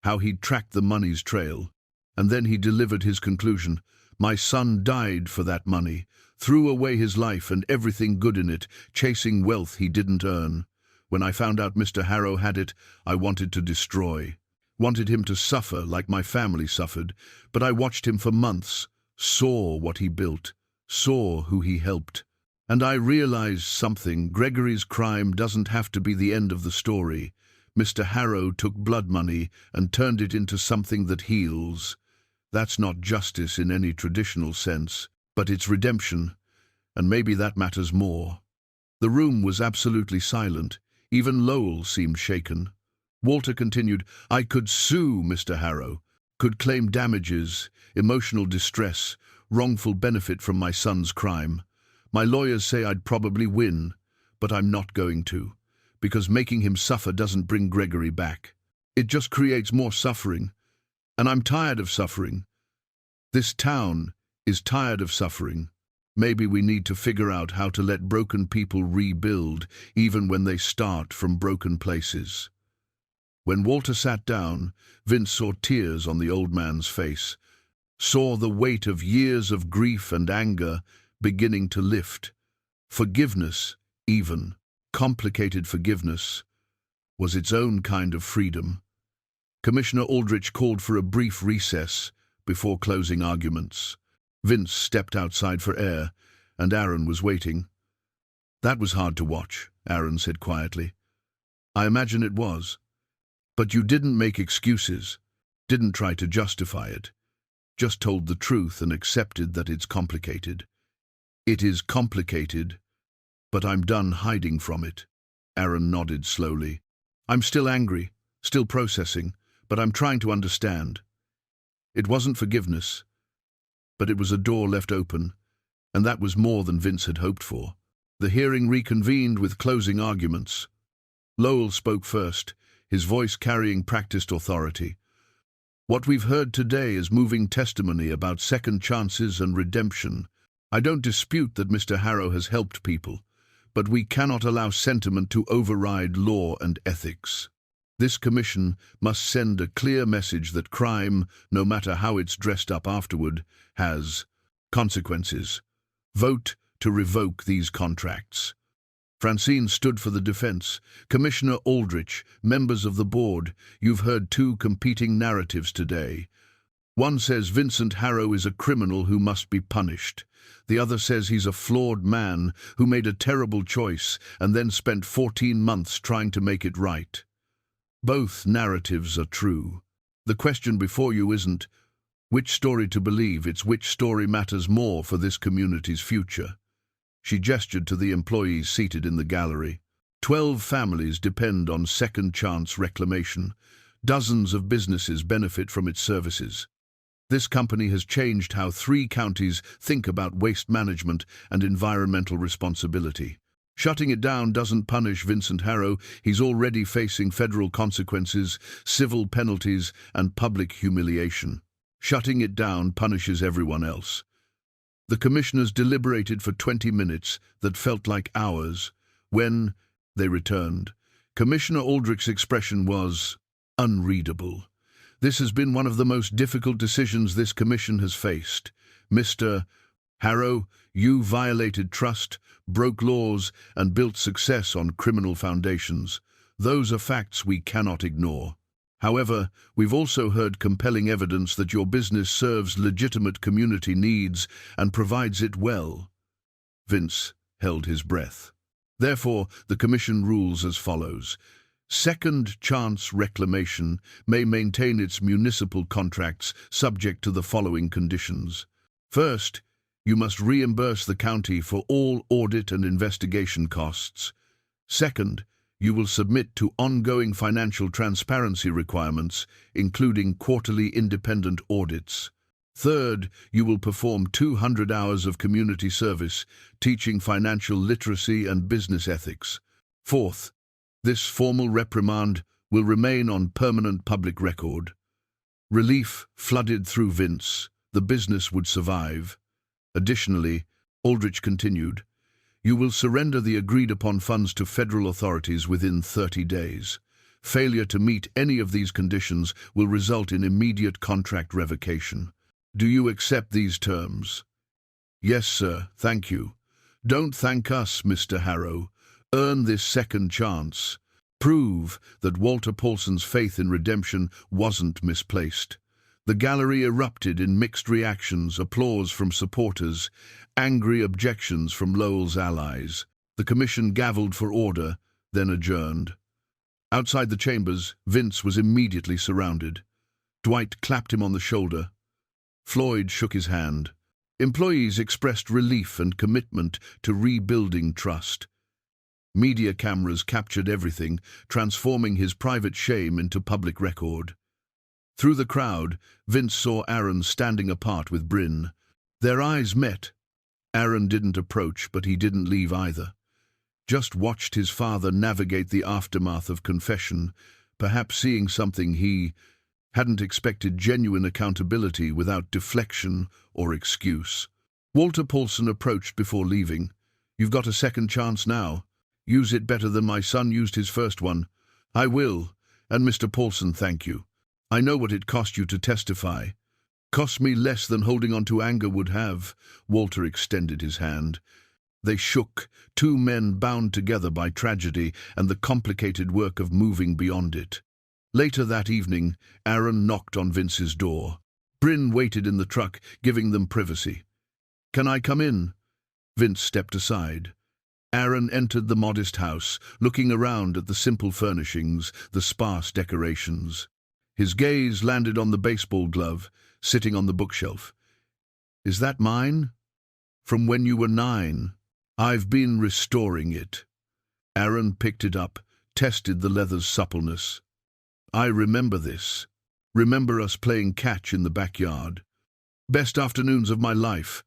how he'd tracked the money's trail. And then he delivered his conclusion. My son died for that money, threw away his life and everything good in it, chasing wealth he didn't earn. When I found out Mr. Harrow had it, I wanted to destroy. Wanted him to suffer like my family suffered, but I watched him for months, saw what he built, saw who he helped. And I realized something. Gregory's crime doesn't have to be the end of the story. Mr. Harrow took blood money and turned it into something that heals. That's not justice in any traditional sense, but it's redemption, and maybe that matters more. The room was absolutely silent. Even Lowell seemed shaken. Walter continued, I could sue Mr. Harrow, could claim damages, emotional distress, wrongful benefit from my son's crime. My lawyers say I'd probably win, but I'm not going to, because making him suffer doesn't bring Gregory back. It just creates more suffering. And I'm tired of suffering. This town is tired of suffering. Maybe we need to figure out how to let broken people rebuild, even when they start from broken places. When Walter sat down, Vince saw tears on the old man's face, saw the weight of years of grief and anger beginning to lift. Forgiveness, even complicated forgiveness, was its own kind of freedom. Commissioner Aldrich called for a brief recess before closing arguments. Vince stepped outside for air, and Aaron was waiting. "That was hard to watch," Aaron said quietly. "I imagine it was. But you didn't make excuses, didn't try to justify it. Just told the truth and accepted that it's complicated." "It is complicated, but I'm done hiding from it." Aaron nodded slowly. "I'm still angry, still processing, but I'm trying to understand. It wasn't forgiveness, but it was a door left open, and that was more than Vince had hoped for." The hearing reconvened with closing arguments. Lowell spoke first, his voice carrying practiced authority. "What we've heard today is moving testimony about second chances and redemption. I don't dispute that Mr. Harrow has helped people, but we cannot allow sentiment to override law and ethics. This commission must send a clear message that crime, no matter how it's dressed up afterward, has consequences. Vote to revoke these contracts." Francine stood for the defense. "Commissioner Aldrich, members of the board, you've heard two competing narratives today. One says Vincent Harrow is a criminal who must be punished. The other says he's a flawed man who made a terrible choice and then spent 14 months trying to make it right. Both narratives are true. The question before you isn't which story to believe, it's which story matters more for this community's future." She gestured to the employees seated in the gallery. 12 families depend on second chance reclamation. Dozens of businesses benefit from its services. This company has changed how 3 counties think about waste management and environmental responsibility. Shutting it down doesn't punish Vincent Harrow. He's already facing federal consequences, civil penalties, and public humiliation. Shutting it down punishes everyone else. The commissioners deliberated for 20 minutes that felt like hours. When they returned, Commissioner Aldrich's expression was unreadable. "This has been one of the most difficult decisions this commission has faced. Mr. Harrow, you violated trust, broke laws, and built success on criminal foundations. Those are facts we cannot ignore. However, we've also heard compelling evidence that your business serves legitimate community needs and provides it well." Vince held his breath. "Therefore, the commission rules as follows. Second chance reclamation may maintain its municipal contracts subject to the following conditions. First, you must reimburse the county for all audit and investigation costs. Second, you will submit to ongoing financial transparency requirements, including quarterly independent audits. Third, you will perform 200 hours of community service, teaching financial literacy and business ethics. Fourth, this formal reprimand will remain on permanent public record." Relief flooded through Vince. The business would survive. Additionally, Aldrich continued, "You will surrender the agreed-upon funds to federal authorities within 30 days. Failure to meet any of these conditions will result in immediate contract revocation. Do you accept these terms?" "Yes, sir, thank you." "Don't thank us, Mr. Harrow. Earn this second chance. Prove that Walter Paulson's faith in redemption wasn't misplaced." The gallery erupted in mixed reactions, applause from supporters, angry objections from Lowell's allies. The commission gavelled for order, then adjourned. Outside the chambers, Vince was immediately surrounded. Dwight clapped him on the shoulder. Floyd shook his hand. Employees expressed relief and commitment to rebuilding trust. Media cameras captured everything, transforming his private shame into public record. Through the crowd, Vince saw Aaron standing apart with Bryn. Their eyes met. Aaron didn't approach, but he didn't leave either. Just watched his father navigate the aftermath of confession, perhaps seeing something he hadn't expected: genuine accountability without deflection or excuse. Walter Paulson approached before leaving. "You've got a second chance now. Use it better than my son used his first one." "I will. And Mr. Paulson, thank you. I know what it cost you to testify." "Cost me less than holding on to anger would have." Walter extended his hand. They shook, two men bound together by tragedy and the complicated work of moving beyond it. Later that evening, Aaron knocked on Vince's door. Bryn waited in the truck, giving them privacy. "Can I come in?" Vince stepped aside. Aaron entered the modest house, looking around at the simple furnishings, the sparse decorations. His gaze landed on the baseball glove, sitting on the bookshelf. "Is that mine? From when you were 9. I've been restoring it." Aaron picked it up, tested the leather's suppleness. "I remember this. Remember us playing catch in the backyard. Best afternoons of my life."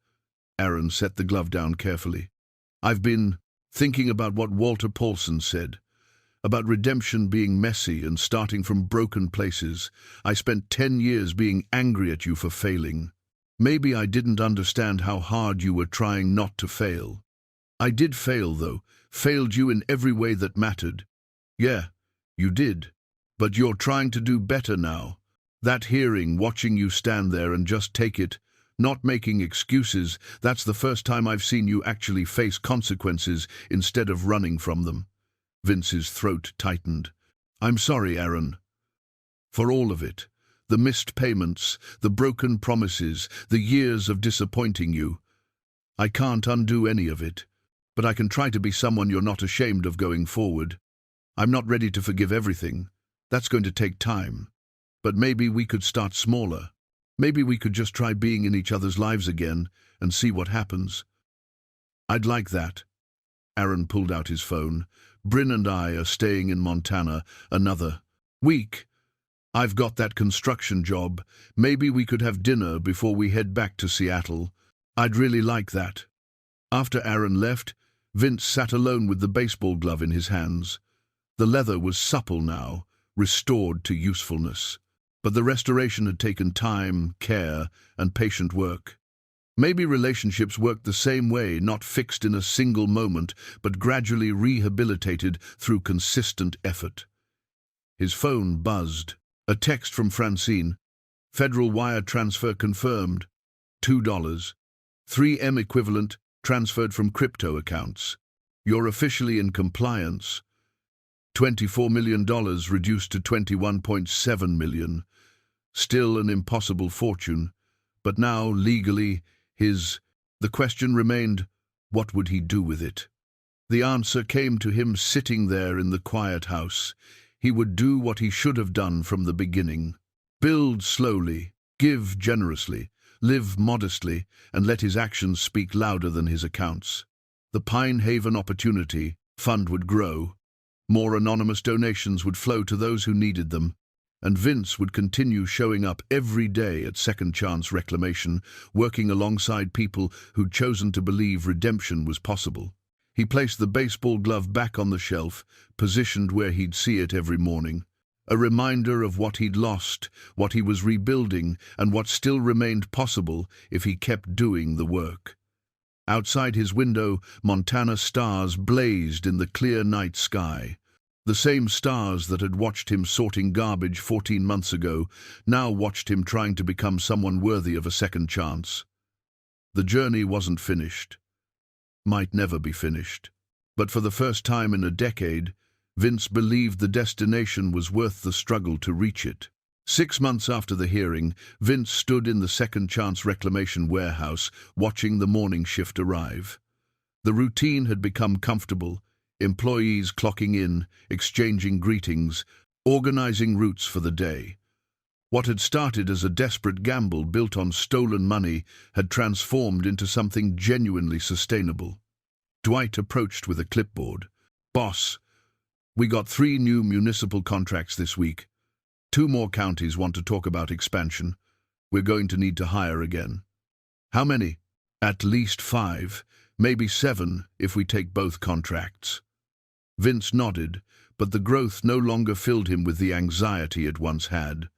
Aaron set the glove down carefully. "I've been thinking about what Walter Paulson said, about redemption being messy and starting from broken places. I spent 10 years being angry at you for failing. Maybe I didn't understand how hard you were trying not to fail. I did fail, though, failed you in every way that mattered. Yeah, you did. But you're trying to do better now. That hearing, watching you stand there and just take it, not making excuses, that's the first time I've seen you actually face consequences instead of running from them." Vince's throat tightened. "I'm sorry, Aaron. For all of it. The missed payments, the broken promises, the years of disappointing you. I can't undo any of it. But I can try to be someone you're not ashamed of going forward. I'm not ready to forgive everything. That's going to take time. But maybe we could start smaller. Maybe we could just try being in each other's lives again and see what happens." "I'd like that." Aaron pulled out his phone. "Bryn and I are staying in Montana another week. I've got that construction job. Maybe we could have dinner before we head back to Seattle. I'd really like that." After Aaron left, Vince sat alone with the baseball glove in his hands. The leather was supple now, restored to usefulness. But the restoration had taken time, care, and patient work. Maybe relationships worked the same way, not fixed in a single moment, but gradually rehabilitated through consistent effort. His phone buzzed. A text from Francine. "Federal wire transfer confirmed. $2. 3M equivalent transferred from crypto accounts. You're officially in compliance. $24 million reduced to $21.7 million. Still an impossible fortune, but now, legally, The question remained, what would he do with it? The answer came to him sitting there in the quiet house. He would do what he should have done from the beginning. Build slowly, give generously, live modestly, and let his actions speak louder than his accounts. The Pine Haven Opportunity Fund would grow. More anonymous donations would flow to those who needed them, and Vince would continue showing up every day at Second Chance Reclamation, working alongside people who'd chosen to believe redemption was possible. He placed the baseball glove back on the shelf, positioned where he'd see it every morning. A reminder of what he'd lost, what he was rebuilding, and what still remained possible if he kept doing the work. Outside his window, Montana stars blazed in the clear night sky. The same stars that had watched him sorting garbage 14 months ago now watched him trying to become someone worthy of a second chance. The journey wasn't finished. Might never be finished. But for the first time in a decade, Vince believed the destination was worth the struggle to reach it. 6 months after the hearing, Vince stood in the Second Chance Reclamation warehouse, watching the morning shift arrive. The routine had become comfortable, employees clocking in, exchanging greetings, organizing routes for the day. What had started as a desperate gamble built on stolen money had transformed into something genuinely sustainable. Dwight approached with a clipboard. "Boss, we got 3 new municipal contracts this week. 2 more counties want to talk about expansion. We're going to need to hire again." "How many?" "At least 5, maybe 7 if we take both contracts." Vince nodded, but the growth no longer filled him with the anxiety it once had.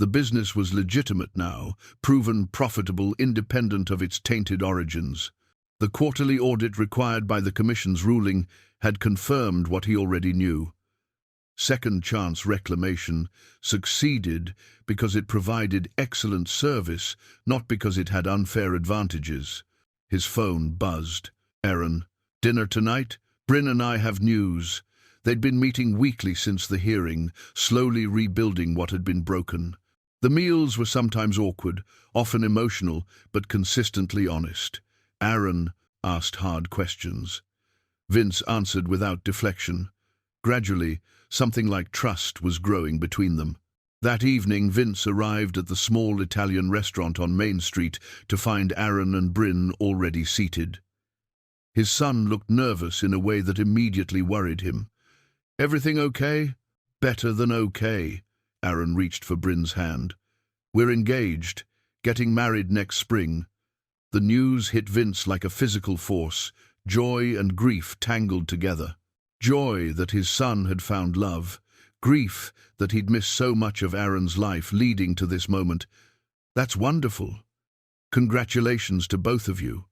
The business was legitimate now, proven profitable independent of its tainted origins. The quarterly audit required by the Commission's ruling had confirmed what he already knew. Second Chance Reclamation succeeded because it provided excellent service, not because it had unfair advantages. His phone buzzed. "Aaron, dinner tonight? Bryn and I have news." They'd been meeting weekly since the hearing, slowly rebuilding what had been broken. The meals were sometimes awkward, often emotional, but consistently honest. Aaron asked hard questions. Vince answered without deflection. Gradually, something like trust was growing between them. That evening, Vince arrived at the small Italian restaurant on Main Street to find Aaron and Bryn already seated. His son looked nervous in a way that immediately worried him. "Everything okay?" "Better than okay." Aaron reached for Bryn's hand. "We're engaged, getting married next spring." The news hit Vince like a physical force, joy and grief tangled together. Joy that his son had found love, grief that he'd missed so much of Aaron's life leading to this moment. "That's wonderful. Congratulations to both of you."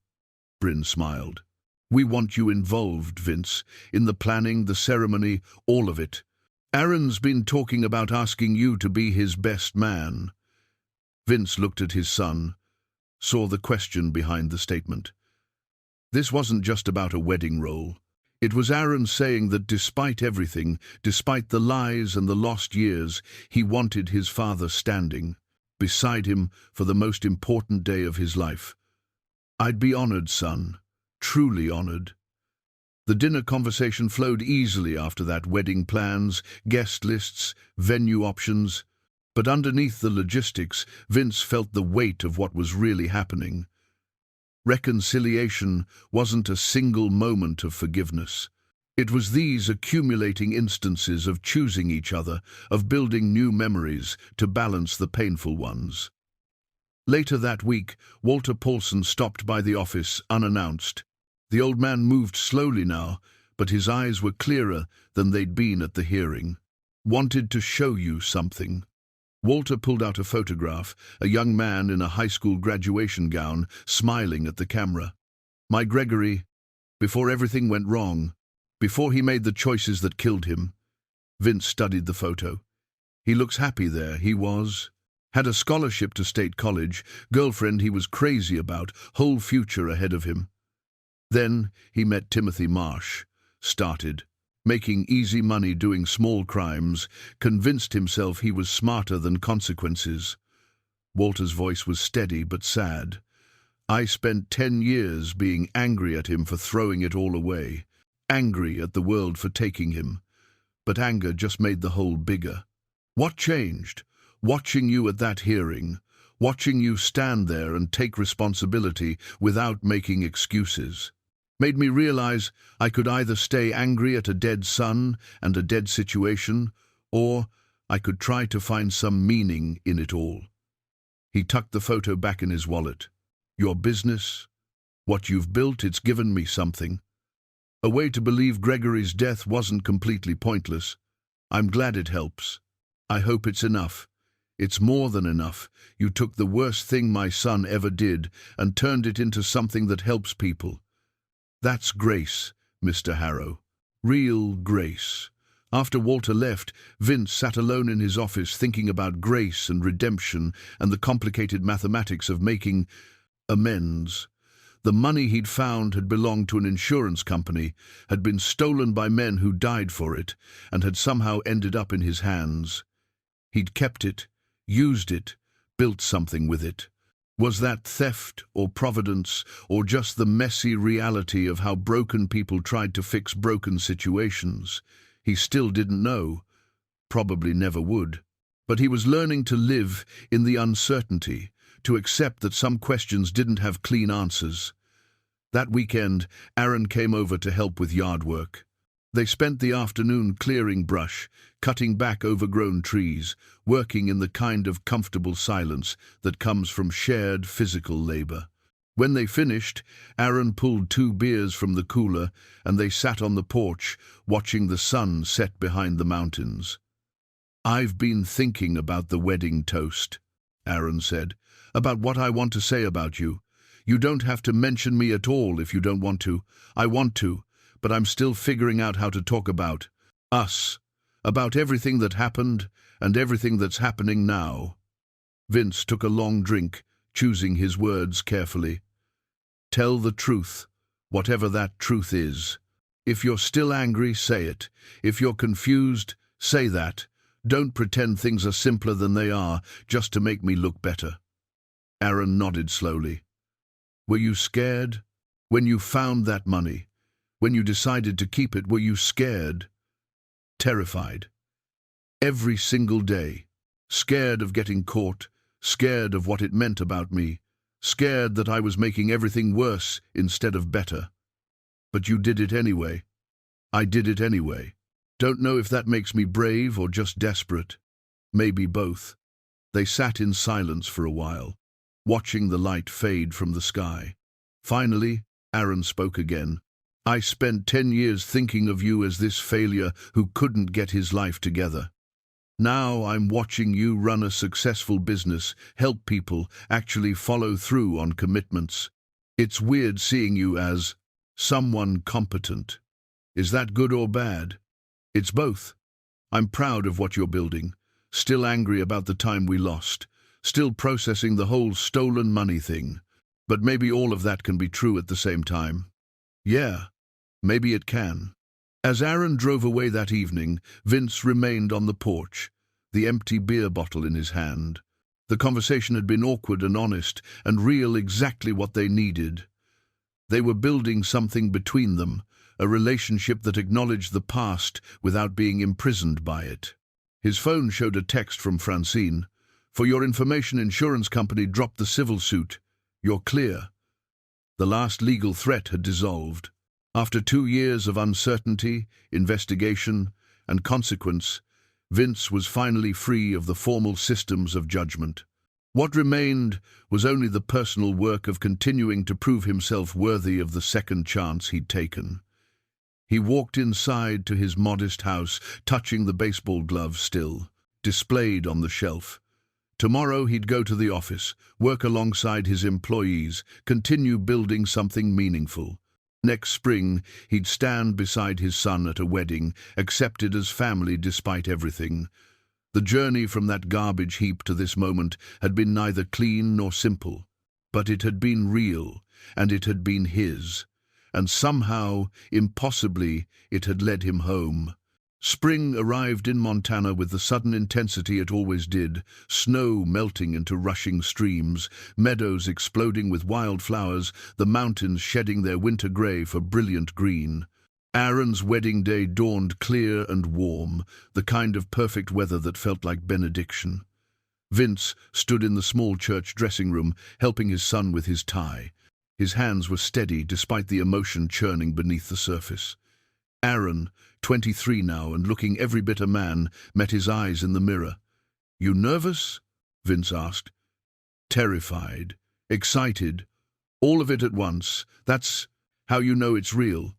Bryn smiled. "We want you involved, Vince, in the planning, the ceremony, all of it. Aaron's been talking about asking you to be his best man." Vince looked at his son, saw the question behind the statement. This wasn't just about a wedding role. It was Aaron saying that despite everything, despite the lies and the lost years, he wanted his father standing beside him for the most important day of his life. "I'd be honored, son, truly honored." The dinner conversation flowed easily after that: wedding plans, guest lists, venue options. But underneath the logistics, Vince felt the weight of what was really happening. Reconciliation wasn't a single moment of forgiveness. It was these accumulating instances of choosing each other, of building new memories to balance the painful ones. Later that week, Walter Paulson stopped by the office unannounced. The old man moved slowly now, but his eyes were clearer than they'd been at the hearing. "Wanted to show you something." Walter pulled out a photograph, a young man in a high school graduation gown, smiling at the camera. "My Gregory, before everything went wrong, before he made the choices that killed him." Vince studied the photo. "He looks happy there, he was. Had a scholarship to state college, girlfriend he was crazy about, whole future ahead of him. Then he met Timothy Marsh, started making easy money doing small crimes, convinced himself he was smarter than consequences." Walter's voice was steady but sad. "I spent 10 years being angry at him for throwing it all away, angry at the world for taking him. But anger just made the hole bigger. What changed? Watching you at that hearing, watching you stand there and take responsibility without making excuses. Made me realize I could either stay angry at a dead son and a dead situation, or I could try to find some meaning in it all." He tucked the photo back in his wallet. "Your business, what you've built, it's given me something. A way to believe Gregory's death wasn't completely pointless. I'm glad it helps. I hope it's enough. It's more than enough. You took the worst thing my son ever did and turned it into something that helps people. That's grace, Mr. Harrow. Real grace." After Walter left, Vince sat alone in his office thinking about grace and redemption and the complicated mathematics of making amends. The money he'd found had belonged to an insurance company, had been stolen by men who died for it, and had somehow ended up in his hands. He'd kept it, used it, built something with it. Was that theft or providence, or just the messy reality of how broken people tried to fix broken situations? He still didn't know, probably never would. But he was learning to live in the uncertainty, to accept that some questions didn't have clean answers. That weekend, Aaron came over to help with yard work. They spent the afternoon clearing brush, cutting back overgrown trees, working in the kind of comfortable silence that comes from shared physical labor. When they finished, Aaron pulled 2 beers from the cooler and they sat on the porch, watching the sun set behind the mountains. "I've been thinking about the wedding toast," Aaron said, "about what I want to say about you. You don't have to mention me at all if you don't want to. I want to, but I'm still figuring out how to talk about us, about everything that happened and everything that's happening now." Vince took a long drink, choosing his words carefully. "Tell the truth, whatever that truth is. If you're still angry, say it. If you're confused, say that. Don't pretend things are simpler than they are, just to make me look better." Aaron nodded slowly. "Were you scared? When you found that money? When you decided to keep it, were you scared?" "Terrified. Every single day. Scared of getting caught, scared of what it meant about me, scared that I was making everything worse instead of better. But you did it anyway. I did it anyway. Don't know if that makes me brave or just desperate. Maybe both." They sat in silence for a while, watching the light fade from the sky. Finally, Aaron spoke again. "I spent 10 years thinking of you as this failure who couldn't get his life together. Now I'm watching you run a successful business, help people, actually follow through on commitments. It's weird seeing you as someone competent. Is that good or bad? It's both. I'm proud of what you're building, still angry about the time we lost, still processing the whole stolen money thing. But maybe all of that can be true at the same time. Yeah, maybe it can." As Aaron drove away that evening, Vince remained on the porch, the empty beer bottle in his hand. The conversation had been awkward and honest, and real, exactly what they needed. They were building something between them, a relationship that acknowledged the past without being imprisoned by it. His phone showed a text from Francine. "For your information, insurance company dropped the civil suit. You're clear." The last legal threat had dissolved. After 2 years of uncertainty, investigation, and consequence, Vince was finally free of the formal systems of judgment. What remained was only the personal work of continuing to prove himself worthy of the second chance he'd taken. He walked inside to his modest house, touching the baseball glove still, displayed on the shelf. Tomorrow he'd go to the office, work alongside his employees, continue building something meaningful. Next spring, he'd stand beside his son at a wedding, accepted as family despite everything. The journey from that garbage heap to this moment had been neither clean nor simple, but it had been real, and it had been his. And somehow, impossibly, it had led him home. Spring arrived in Montana with the sudden intensity it always did, snow melting into rushing streams, meadows exploding with wildflowers, the mountains shedding their winter grey for brilliant green. Aaron's wedding day dawned clear and warm, the kind of perfect weather that felt like benediction. Vince stood in the small church dressing room, helping his son with his tie. His hands were steady despite the emotion churning beneath the surface. Aaron, 23 now and looking every bit a man, met his eyes in the mirror. "You nervous?" Vince asked. "Terrified, excited, all of it at once. That's how you know it's real."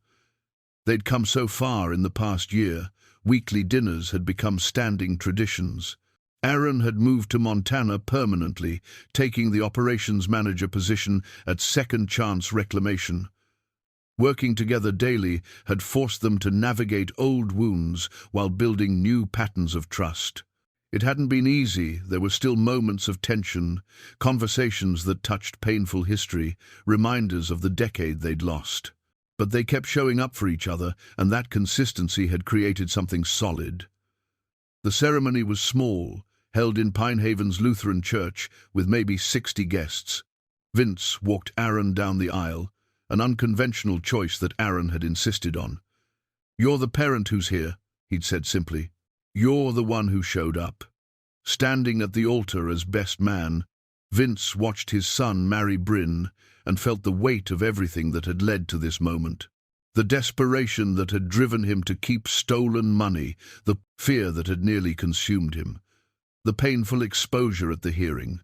They'd come so far in the past year. Weekly dinners had become standing traditions. Aaron had moved to Montana permanently, taking the operations manager position at Second Chance Reclamation. Working together daily had forced them to navigate old wounds while building new patterns of trust. It hadn't been easy. There were still moments of tension, conversations that touched painful history, reminders of the decade they'd lost. But they kept showing up for each other, and that consistency had created something solid. The ceremony was small, held in Pinehaven's Lutheran Church with maybe 60 guests. Vince walked Aaron down the aisle, an unconventional choice that Aaron had insisted on. "You're the parent who's here," he'd said simply. "You're the one who showed up." Standing at the altar as best man, Vince watched his son marry Bryn and felt the weight of everything that had led to this moment. The desperation that had driven him to keep stolen money, the fear that had nearly consumed him, the painful exposure at the hearing,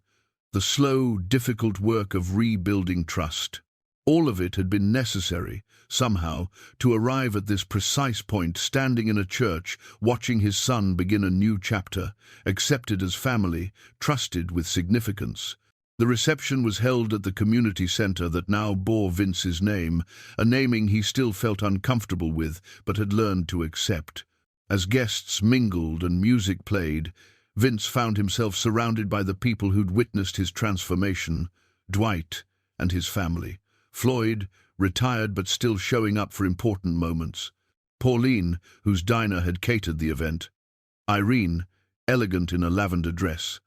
the slow, difficult work of rebuilding trust. All of it had been necessary, somehow, to arrive at this precise point, standing in a church, watching his son begin a new chapter, accepted as family, trusted with significance. The reception was held at the community center that now bore Vince's name, a naming he still felt uncomfortable with, but had learned to accept. As guests mingled and music played, Vince found himself surrounded by the people who'd witnessed his transformation: Dwight and his family, Floyd, retired but still showing up for important moments, Pauline, whose diner had catered the event, Irene, elegant in a lavender dress,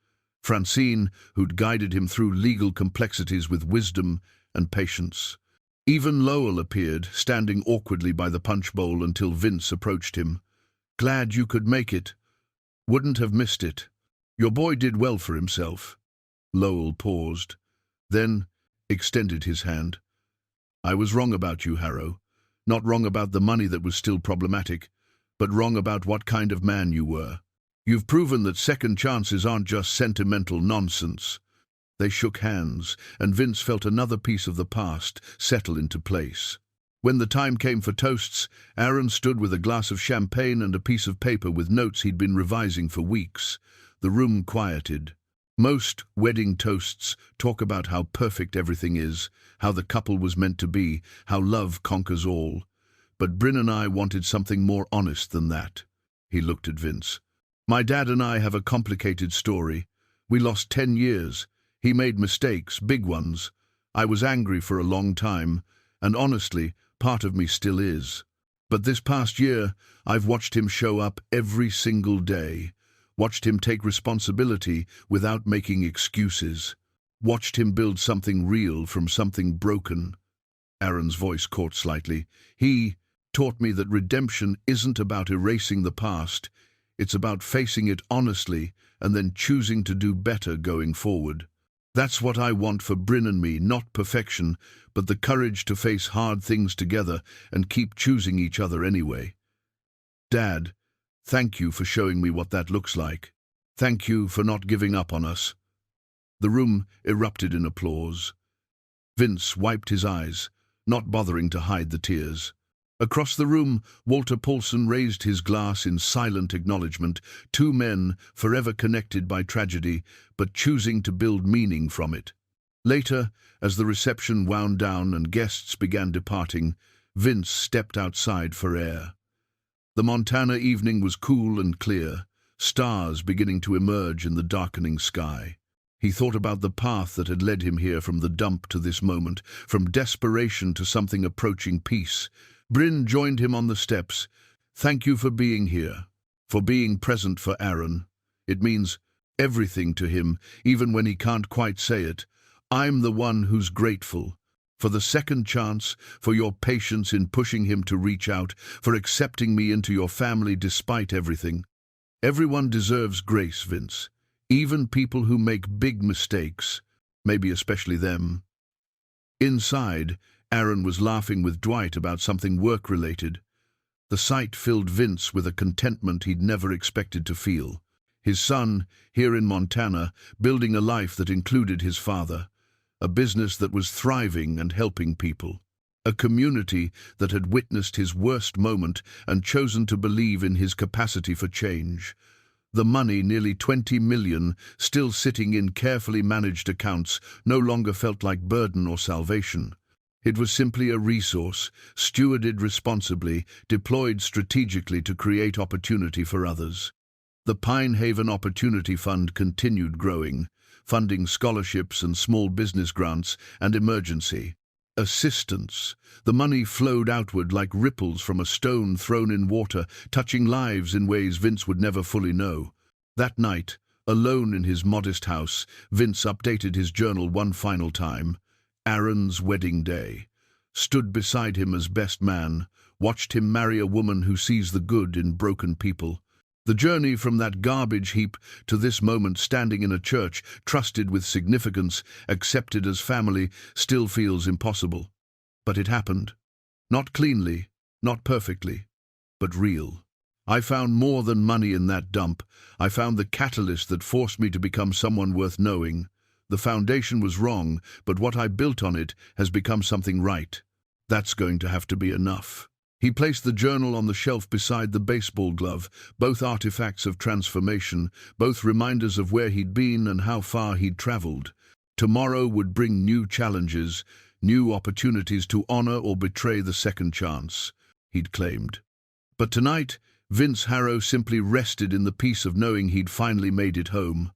Francine, who'd guided him through legal complexities with wisdom and patience. Even Lowell appeared, standing awkwardly by the punch bowl until Vince approached him. "Glad you could make it. Wouldn't have missed it. Your boy did well for himself." Lowell paused, then extended his hand. "I was wrong about you, Harrow. Not wrong about the money that was still problematic, but wrong about what kind of man you were. You've proven that second chances aren't just sentimental nonsense." They shook hands, and Vince felt another piece of the past settle into place. When the time came for toasts, Aaron stood with a glass of champagne and a piece of paper with notes he'd been revising for weeks. The room quieted. Most wedding toasts talk about how perfect everything is, how the couple was meant to be, how love conquers all. But Bryn and I wanted something more honest than that. He looked at Vince. "My dad and I have a complicated story. We lost 10 years. He made mistakes, big ones. I was angry for a long time, and honestly, part of me still is. But this past year, I've watched him show up every single day, watched him take responsibility without making excuses, watched him build something real from something broken." Aaron's voice caught slightly. "He taught me that redemption isn't about erasing the past. It's about facing it honestly and then choosing to do better going forward. That's what I want for Bryn and me, not perfection, but the courage to face hard things together and keep choosing each other anyway. Dad, thank you for showing me what that looks like. Thank you for not giving up on us." The room erupted in applause. Vince wiped his eyes, not bothering to hide the tears. Across the room, Walter Paulson raised his glass in silent acknowledgement, two men forever connected by tragedy, but choosing to build meaning from it. Later, as the reception wound down and guests began departing, Vince stepped outside for air. The Montana evening was cool and clear, stars beginning to emerge in the darkening sky. He thought about the path that had led him here, from the dump to this moment, from desperation to something approaching peace. Bryn joined him on the steps. "Thank you for being here, for being present for Aaron. It means everything to him, even when he can't quite say it. I'm the one who's grateful. For the second chance, for your patience in pushing him to reach out, for accepting me into your family despite everything. Everyone deserves grace, Vince. Even people who make big mistakes, maybe especially them." Inside, Aaron was laughing with Dwight about something work-related. The sight filled Vince with a contentment he'd never expected to feel. His son, here in Montana, building a life that included his father, a business that was thriving and helping people, a community that had witnessed his worst moment and chosen to believe in his capacity for change. The money, nearly 20 million, still sitting in carefully managed accounts, no longer felt like burden or salvation. It was simply a resource, stewarded responsibly, deployed strategically to create opportunity for others. The Pine Haven Opportunity Fund continued growing, funding scholarships and small business grants and emergency assistance. The money flowed outward like ripples from a stone thrown in water, touching lives in ways Vince would never fully know. That night, alone in his modest house, Vince updated his journal one final time. Aaron's wedding day. Stood beside him as best man, watched him marry a woman who sees the good in broken people. The journey from that garbage heap to this moment standing in a church, trusted with significance, accepted as family, still feels impossible. But it happened. Not cleanly, not perfectly, but real. I found more than money in that dump. I found the catalyst that forced me to become someone worth knowing. The foundation was wrong, but what I built on it has become something right. That's going to have to be enough. He placed the journal on the shelf beside the baseball glove, both artifacts of transformation, both reminders of where he'd been and how far he'd traveled. Tomorrow would bring new challenges, new opportunities to honor or betray the second chance, he'd claimed. But tonight, Vince Harrow simply rested in the peace of knowing he'd finally made it home.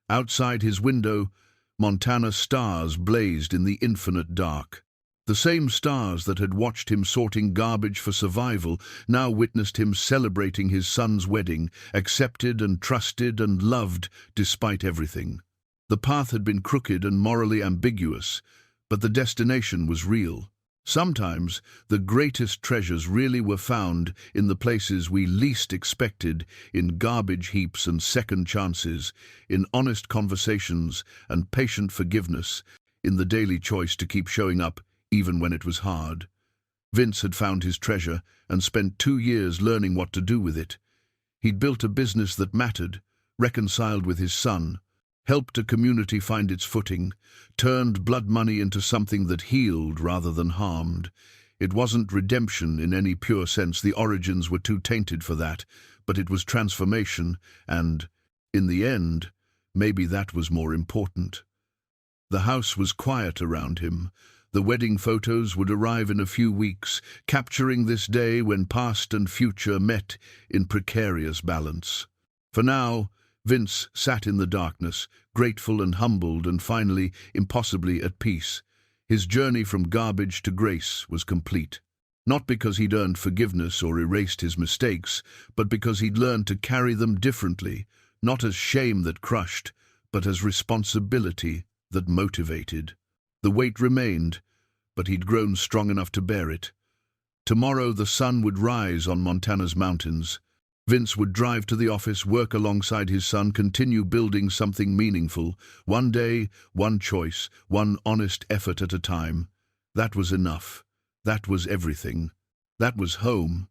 Outside his window, Montana's stars blazed in the infinite dark. The same stars that had watched him sorting garbage for survival now witnessed him celebrating his son's wedding, accepted and trusted and loved despite everything. The path had been crooked and morally ambiguous, but the destination was real. Sometimes the greatest treasures really were found in the places we least expected, in garbage heaps and second chances, in honest conversations and patient forgiveness, in the daily choice to keep showing up even when it was hard. Vince had found his treasure and spent 2 years learning what to do with it. He'd built a business that mattered, reconciled with his son, helped a community find its footing, turned blood money into something that healed rather than harmed. It wasn't redemption in any pure sense, the origins were too tainted for that, but it was transformation, and, in the end, maybe that was more important. The house was quiet around him. The wedding photos would arrive in a few weeks, capturing this day when past and future met in precarious balance. For now, Vince sat in the darkness, grateful and humbled and finally, impossibly at peace. His journey from garbage to grace was complete. Not because he'd earned forgiveness or erased his mistakes, but because he'd learned to carry them differently, not as shame that crushed, but as responsibility that motivated. The weight remained, but he'd grown strong enough to bear it. Tomorrow the sun would rise on Montana's mountains. Vince would drive to the office, work alongside his son, continue building something meaningful. One day, one choice, one honest effort at a time. That was enough. That was everything. That was home.